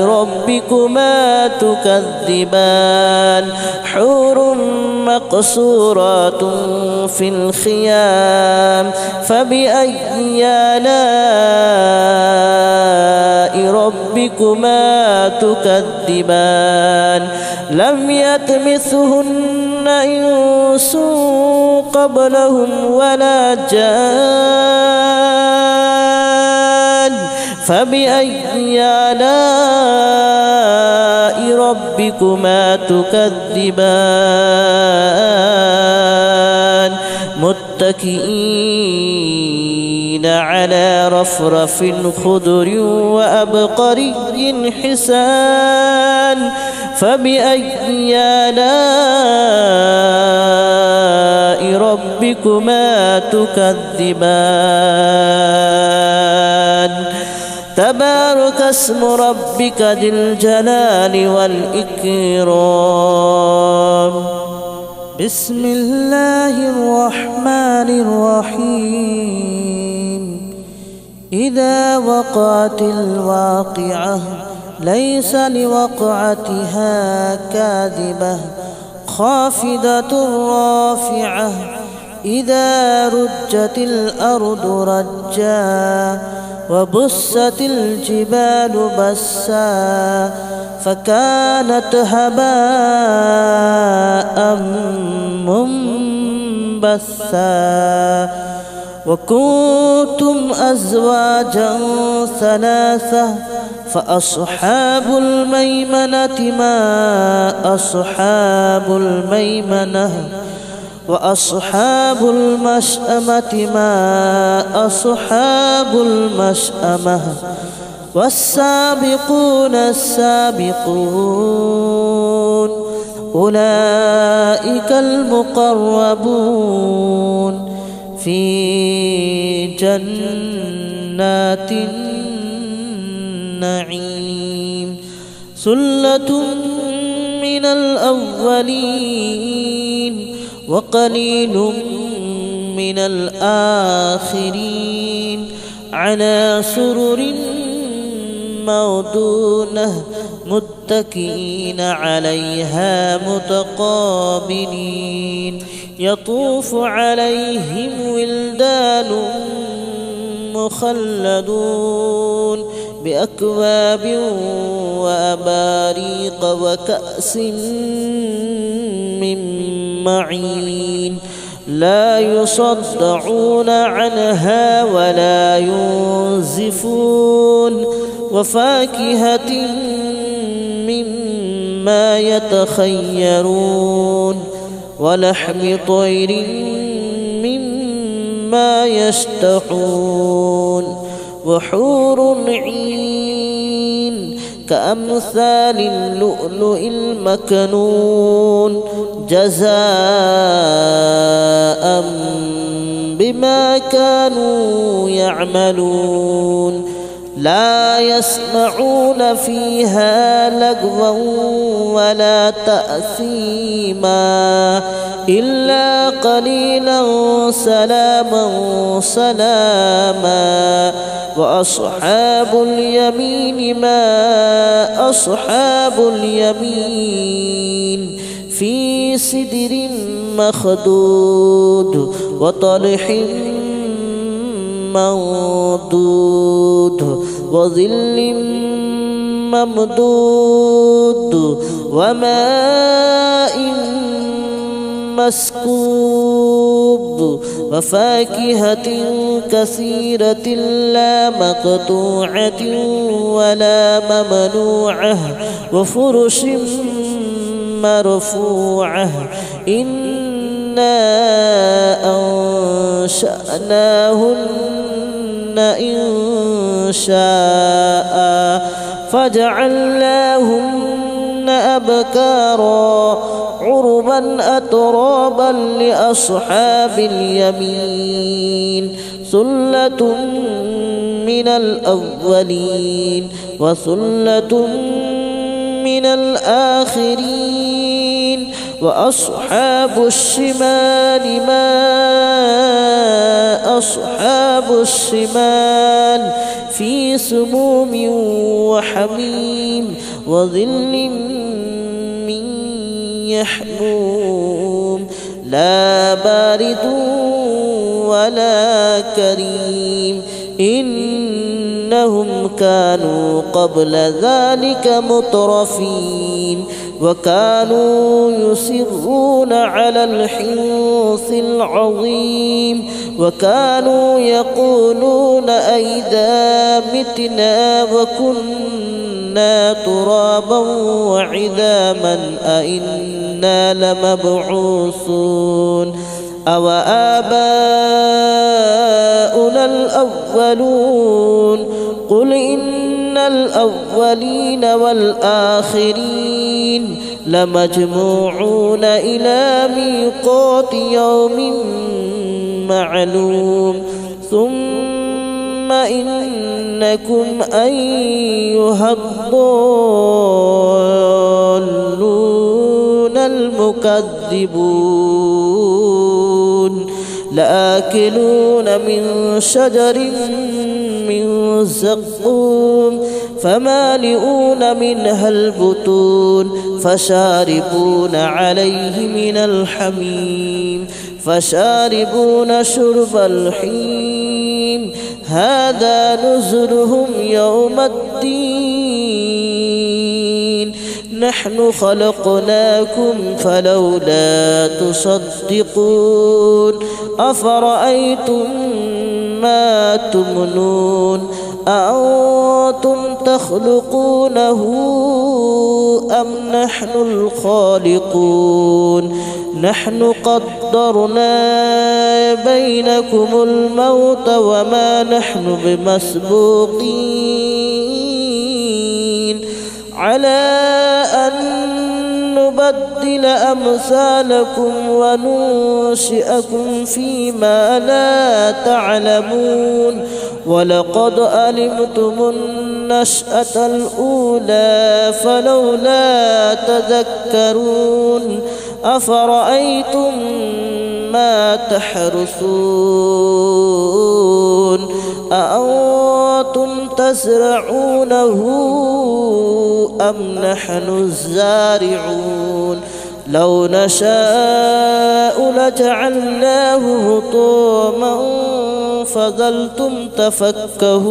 ربكما تكذبان حور مقصورات في الخيام فبأي آلاء ربكما تكذبان لم يطمثهن إنس قبلهم ولا جان فبأي آلاء ربكما تكذبان متكئين على رفرف خضر وأبقري حسان فبأي آلاء ربكما تكذبان تبارك اسم ربك ذي الجلال والإكرام بسم الله الرحمن الرحيم إذا وقعت الواقعة ليس لوقعتها كاذبة خافضة رافعة إذا رجت الأرض رجا وبست الجبال بسا فكانت هباء منبثا وكنتم أزواجا ثلاثة فأصحاب الميمنة ما أصحاب الميمنة وأصحاب المشأمة ما أصحاب المشأمة والسابقون السابقون أولئك المقربون في جنات النعيم ثلة من الأولين وقليل من الآخرين على سرر موضونة متكئين عليها متقابلين يطوف عليهم ولدان مخلدون بأكواب وأباريق وكأس من معين لا يصدعون عنها ولا ينزفون وفاكهة مما يتخيرون ولحم طير مما يشتهون وحور عين كأمثال اللؤلؤ المكنون جزاء بما كانوا يعملون لا يسمعون فيها لغوا ولا تأثيما إلا قليلا سلاما سلاما وأصحاب اليمين ما أصحاب اليمين في سدر مخدود وطلح منضود وظل ممدود وماء مسكوب وفاكهة كثيرة لا مقطوعة ولا ممنوعة وفرش مرفوعة إنا أنشأناهن إن شاء فجعلناهن أبكارا عربا أترابا لأصحاب اليمين ثلة من الأولين وثلة من الآخرين وأصحاب الشمال ما أصحاب الشمال في سموم وحميم وظل من يحموم لا بارد ولا كريم إنهم كانوا قبل ذلك مترفين وكانوا يصرون على الحنث العظيم وكانوا يقولون أئذا متنا وكنا ترابا وعظاما أئنا لمبعوثون أو آباؤنا الأولون قل إن الأولين والآخرين لمجموعون إلى ميقات يوم معلوم ثم إنكم أيها الضالون المكذبون لآكلون من شجر من زقوم فمالئون منها البطون فشاربون عليه من الحميم فشاربون شرب الحميم هذا نزلهم يوم الدين نحن خلقناكم فلولا تصدقون أفرأيتم ما تمنون أأنتم تخلقونه أم نحن الخالقون نحن قدرنا بينكم الموت وما نحن بمسبوقين على أن نبدل أمثالكم وننشئكم فيما لا تعلمون ولقد علمتم النشأة الأولى فلولا تذكرون أفرأيتم ما تحرثون أأنتم تزرعونه أم نحن الزارعون لو نشاء لجعلناه هطاما فظلتم تفكهون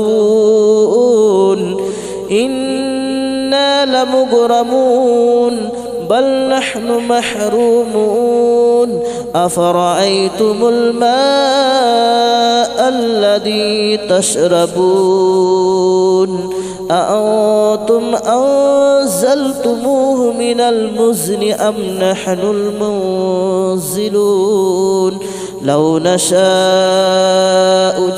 إنا لمغرمون بل نحن محرومون أفرأيتم الماء الذي تشربون أأنتم أنزلتموه من المزن أم نحن المنزلون لو نشاء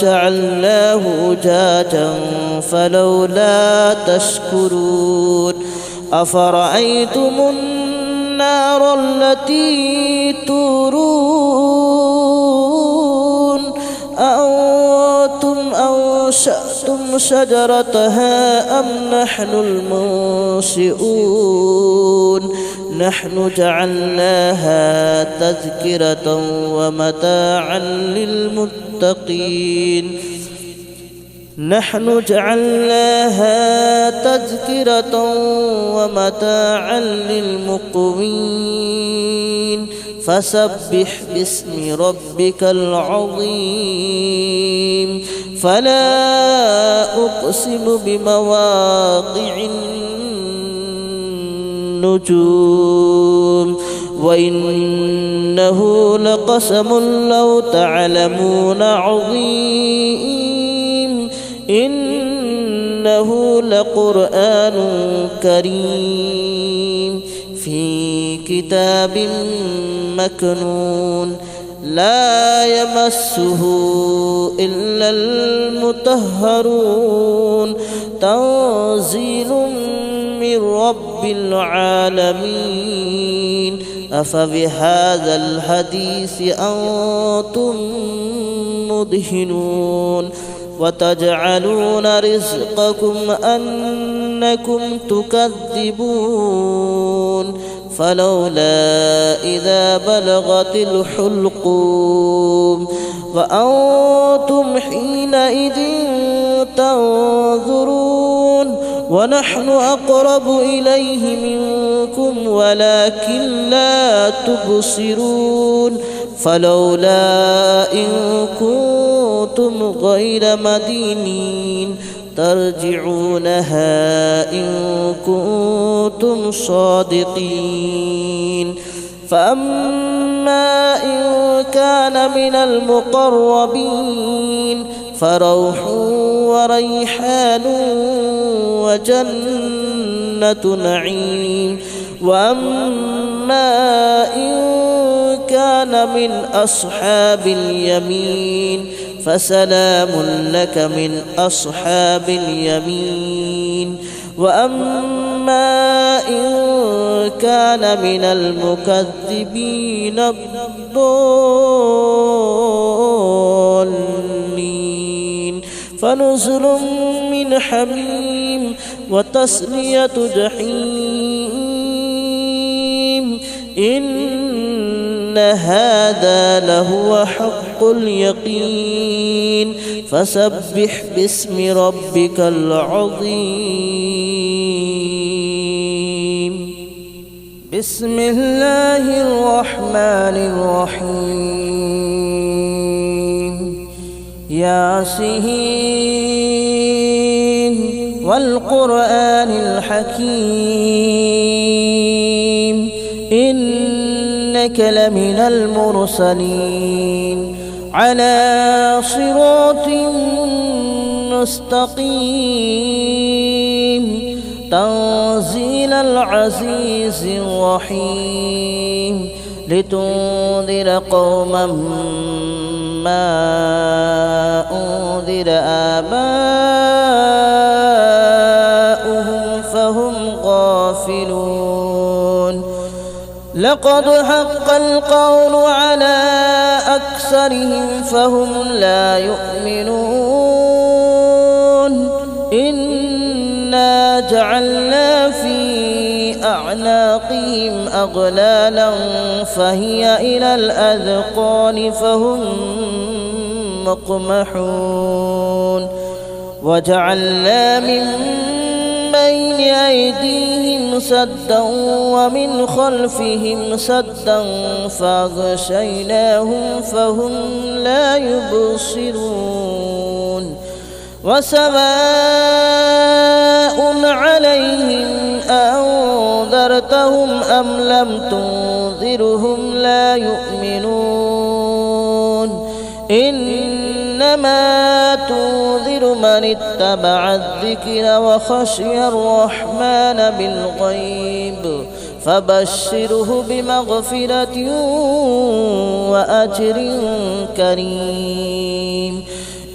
جعلناه أجاجا فلولا تشكرون أفرأيتم النار التي تورون أنشأتم شجرتها أم نحن المنشئون نحن جعلناها تذكرة ومتاعا للمتقين نحن جعلناها تذكرة ومتاعا للمقوين فسبح باسم ربك العظيم فلا أقسم بمواقع النجوم وإنه لقسم لو تعلمون عظيم إنه لقرآن كريم في كتاب مكنون لا يمسه إلا المطهرون تنزيل من رب العالمين أفبهذا الحديث أنتم مدهنون وتجعلون رزقكم أنكم تكذبون فلولا إذا بلغت الحلقوم وأنتم حينئذ تنظرون ونحن أقرب إليه منكم ولكن لا تبصرون فلولا إن كنتم غير مدينين ترجعونها إن كنتم صادقين فأما إن كان من المقربين فروح وريحان وجنة نعيم وأما إن كان من أصحاب اليمين فسلام لك من أصحاب اليمين وأما إن كان من المكذبين الضالين فنزل من حميم وتصلية جحيم إن هذا لهو حق اليقين فسبح باسم ربك العظيم بسم الله الرحمن الرحيم ياسين والقرآن الحكيم إنك لمن المرسلين على صراط مستقيم تنزيل العزيز الرحيم لتنذر قوما ما أنذر آباؤهم فهم غافلون لقد حق القول على أكثرهم فهم لا يؤمنون إنا جعلنا في أعناقهم أغلالا فهي إلى الأذقان فهم مقمحون وجعلنا من بين أيديهم سدا ومن خلفهم سدا فأغشيناهم فهم لا يبصرون وسواء عليهم أنذرتهم أم لم تنذرهم لا يؤمنون إنما تنذر من اتبع الذكر وخشي الرحمن بالغيب فبشره بمغفرة وأجر كريم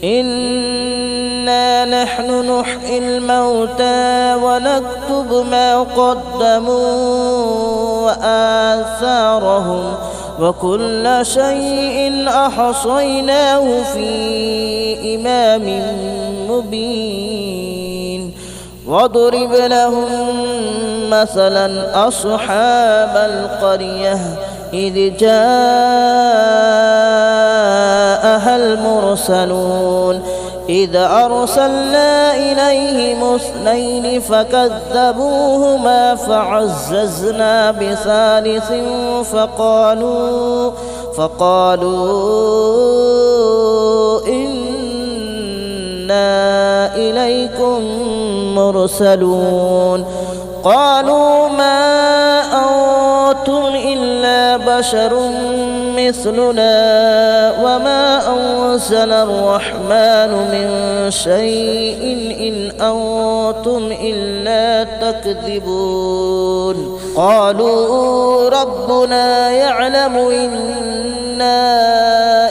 إنا نحن نحيي الموتى ونكتب ما قدموا وآثارهم وكل شيء أحصيناه في إمام مبين واضرب لهم مثلا أصحاب القرية إذ جاءها المرسلون إذ أرسلنا إليهم 2 فكذبوهما فعززنا بثالث فقالوا إنا إليكم مرسلون قالوا ما أنتم إلا بشر مثلنا وما أنزل الرحمن من شيء إن أنتم إلا تكذبون قالوا ربنا يعلم إنا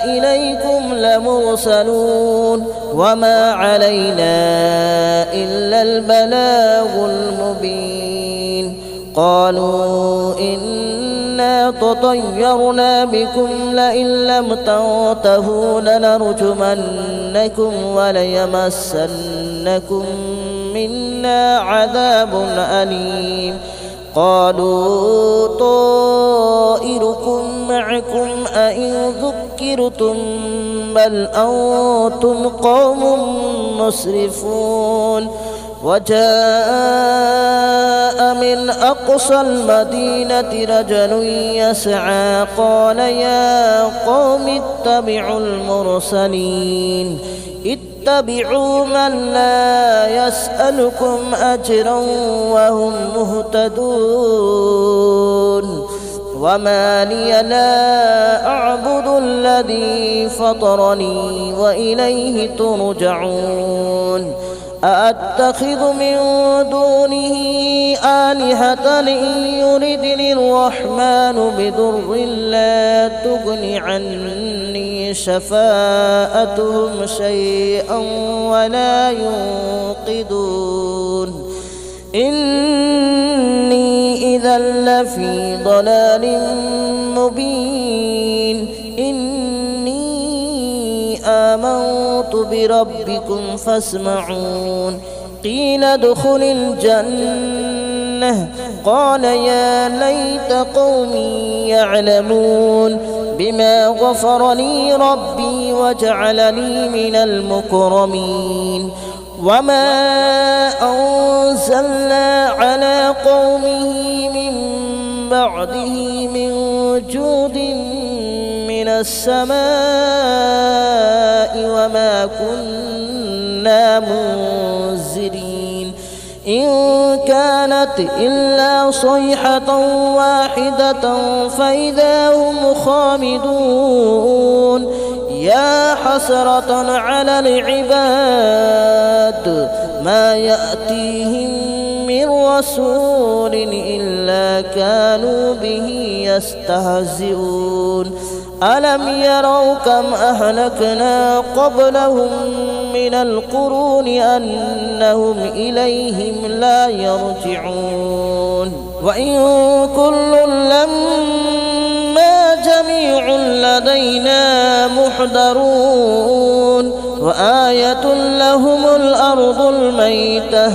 إليكم لمرسلون وما علينا إلا البلاغ المبين قالوا إنا تطيرنا بكم لئن لم تنتهوا لنرجمنكم وليمسنكم منا عذاب أليم قالوا طائركم معكم أئن ذكرتم بل أنتم قوم مسرفون وجاء من أقصى المدينة رجل يسعى قال يا قوم اتبعوا المرسلين اتبعوا من لا يسألكم أجرا وهم مهتدون وما لي لا أعبد الذي فطرني وإليه ترجعون أأتخذ من دونه آلهة إن يردني الرحمن بضر لا تغن عني شفاءتهم شيئا ولا ينقذون إني إذا لفي ضلال مبين آمنت بربكم فاسمعون قيل ادخل الجنة قال يا ليت قومي يعلمون بما غفر لي ربي وجعلني من المكرمين وما أنزلنا على قومه من بعده من جود من السماء وما كنا منزلين إن كانت إلا صيحة واحدة فإذا هم خامدون يا حسرة على العباد ما يأتيهم من رسول إلا كانوا به يستهزئون ألم يروا كم أهلكنا قبلهم من القرون أنهم إليهم لا يرجعون وإن كل لما جميع لدينا محضرون وآية لهم الأرض الميتة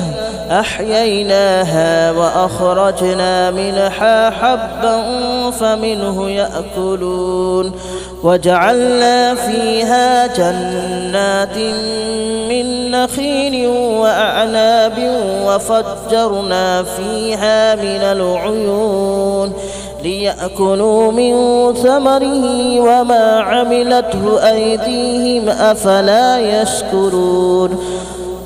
أحييناها وأخرجنا منها حبا فمنه يأكلون وجعلنا فيها جنات من نخيل وأعناب وفجرنا فيها من العيون ليأكلوا من ثمره وما عملته أيديهم أفلا يشكرون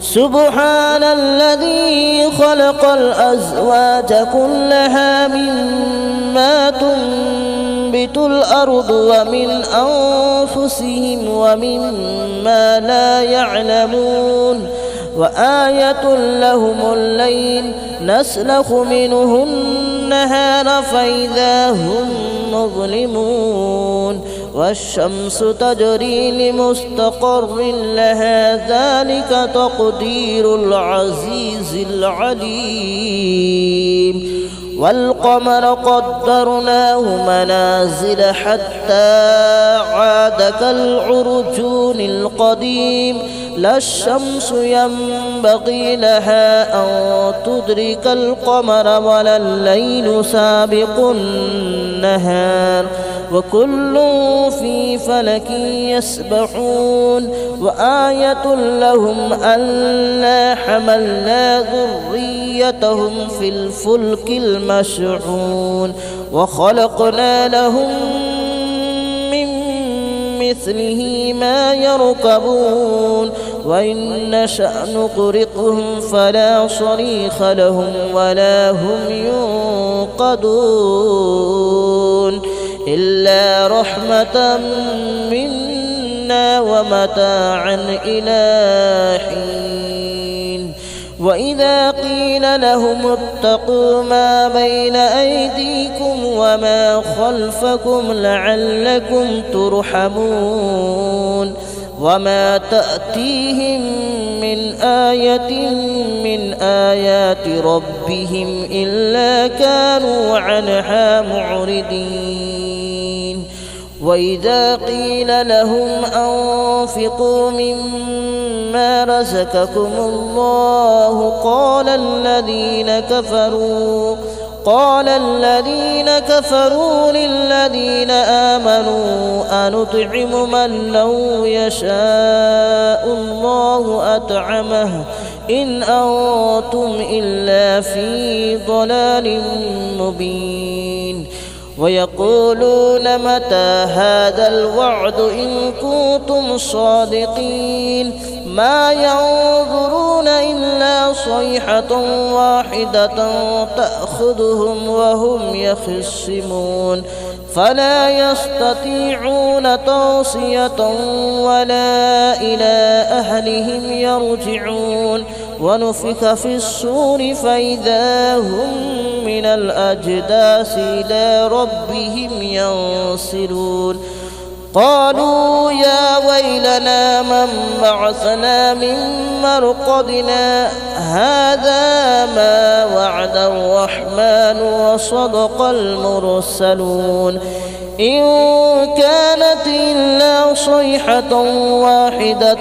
سبحان الذي خلق الأزواج كلها مما تنبت الأرض ومن أنفسهم ومما لا يعلمون وآية لهم الليل نسلخ منه النهار فإذا هم مظلمون والشمس تجري لمستقر لها ذلك تقدير العزيز العليم والقمر قدرناه منازل حتى عاد كالعرجون القديم لا الشمس ينبغي لها أن تدرك القمر ولا الليل سابق النهار وكل في فلك يسبحون وآية لهم ألا حملنا ذريتهم في الفلك المشحون وخلقنا لهم من مثله ما يركبون وإن نشأ نغرقهم فلا صريخ لهم ولا هم ينقذون إلا رحمة منا ومتاعا إلى حين وإذا قيل لهم اتقوا ما بين أيديكم وما خلفكم لعلكم ترحمون وما تأتيهم من آية من آيات ربهم إلا كانوا عنها معرضين وإذا قيل لهم أنفقوا مما رزقكم الله قال الذين كفروا للذين آمنوا أنطعم من لو يشاء الله أطعمه إن أنتم إلا في ضلال مبين ويقولون متى هذا الوعد إن كنتم صادقين ما ينظرون إلا صيحة واحدة تأخذهم وهم يخصمون فلا يستطيعون توصية ولا إلى أهلهم يرجعون ونفخ في الصور فإذا هم من الأجداث إلى ربهم ينسلون قالوا يا ويلنا من بعثنا من مرقدنا هذا ما وعد الرحمن وصدق المرسلون إن كانت إلا صيحة واحدة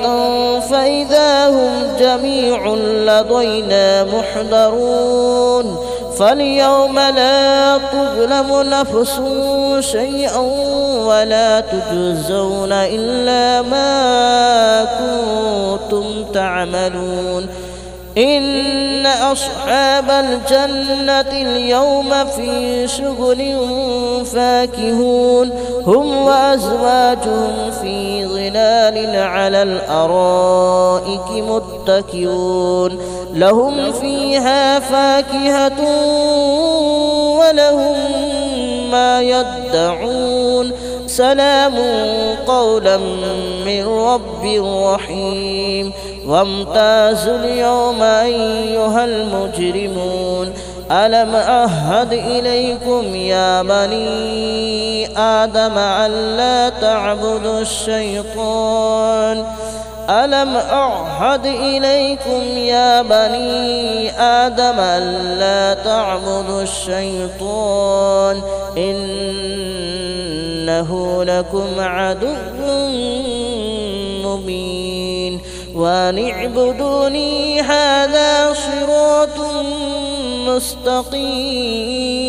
فإذا هم جميع لدينا محضرون فاليوم لا تظلم نفس شيئا ولا تجزون إلا ما كنتم تعملون إن أصحاب الجنة اليوم في شغل فاكهون هم وأزواجهم في ظلال على الأرائك متكئون لهم فيها فاكهة ولهم ما يدعون سلام قولا من رب رحيم وامتازوا اليوم أيها المجرمون ألم أعهد إليكم يا بني آدم ألا تعبدوا الشيطان ألم أعهد إليكم يا بني آدم ألا تعبدوا الشيطان إنه لكم عدو مبين وأن اعبدوني هذا صراط مستقيم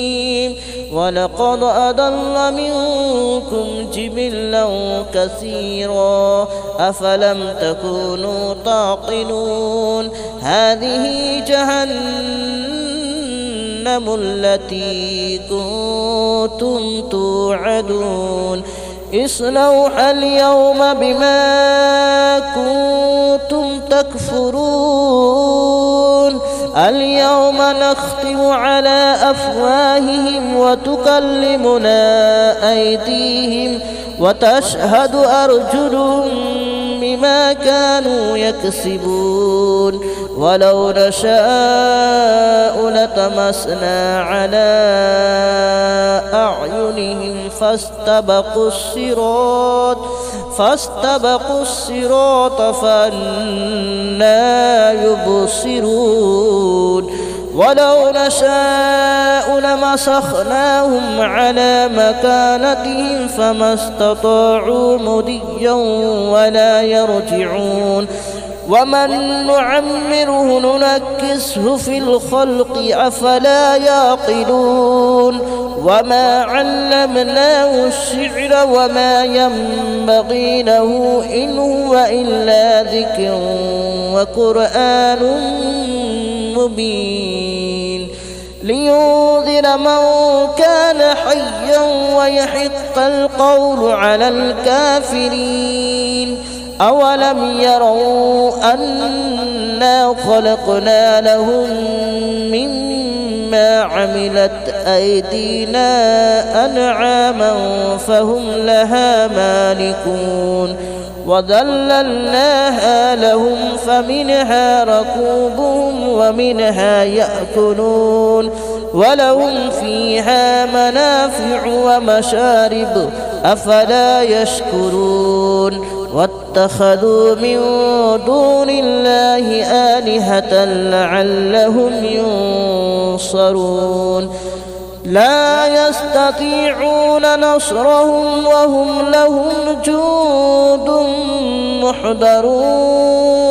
ولقد أضل منكم جبلا كثيرا أفلم تكونوا تعقلون هذه جهنم التي كنتم توعدون اصلوها اليوم بما كنتم تكفرون اليوم نختم على أفواههم وتكلمنا أيديهم وتشهد أرجلهم بما كانوا يكسبون ولو نشاء لطمسنا على أعينهم فاستبقوا الصراط فأنى يبصرون ولو نشاء لمسخناهم على مكانتهم فما استطاعوا مضيا ولا يرجعون ومن نعمره ننكسه في الخلق أفلا يعقلون وما علمناه الشعر وما ينبغي له إن هو إلا ذكر وقرآن مبين لينذر من كان حيا ويحق القول على الكافرين أولم يروا أنا خلقنا لهم مما عملت أيدينا أنعاما فهم لها مالكون وذللناها لهم فمنها ركوبهم ومنها يأكلون ولهم فيها منافع ومشارب أفلا يشكرون واتخذوا من دون الله آلهة لعلهم ينصرون لا يستطيعون نصرهم وهم لهم جند محضرون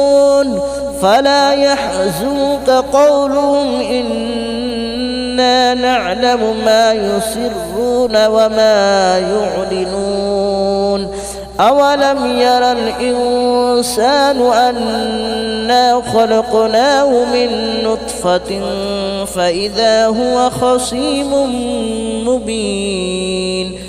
فلا يحزنك قولهم إنا نعلم ما يسرون وما يعلنون أولم ير الإنسان أنا خلقناه من نطفة فإذا هو خصيم مبين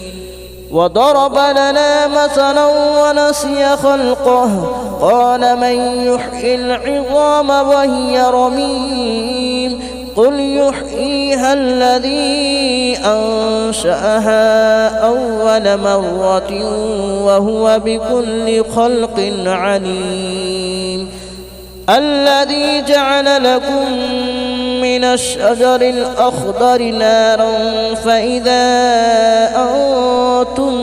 وضرب لنا مثلا ونسي خلقه قال من يحيي العظام وهي رميم قل يحييها الذي أنشأها أول مرة وهو بكل خلق عليم الذي جعل لكم من الشجر الأخضر نارا فإذا أنتم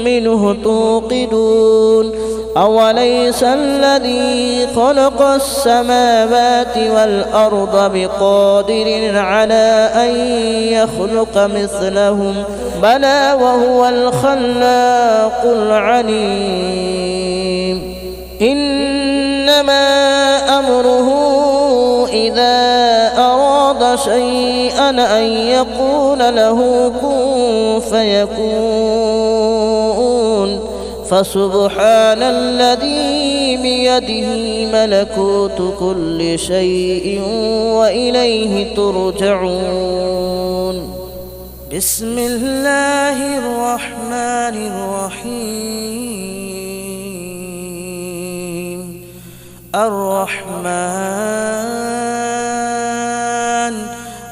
منه توقدون أوليس الذي خلق السماوات والأرض بقادر على أن يخلق مثلهم بلى وهو الخلاق العليم إنما أمره إذا أراد شيئا أن يقول له كن فيكون فسبحان الذي بيده ملكوت كل شيء وإليه ترجعون بسم الله الرحمن الرحيم الرحمن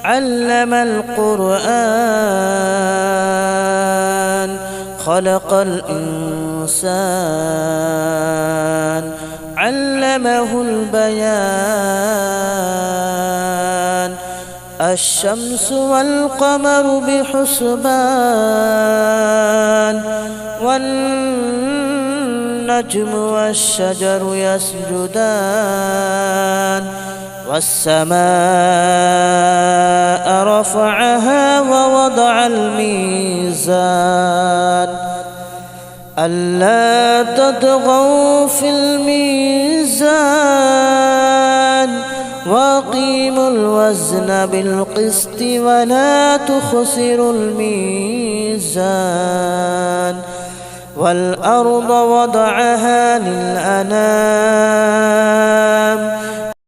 علم القرآن خلق الإنسان علمه البيان الشمس والقمر بحسبان والنجم والشجر يسجدان والسماء رفعها ووضع الميزان ألا تطغوا في الميزان وأقيموا الوزن بالقسط ولا تخسروا الميزان والأرض وضعها للأنام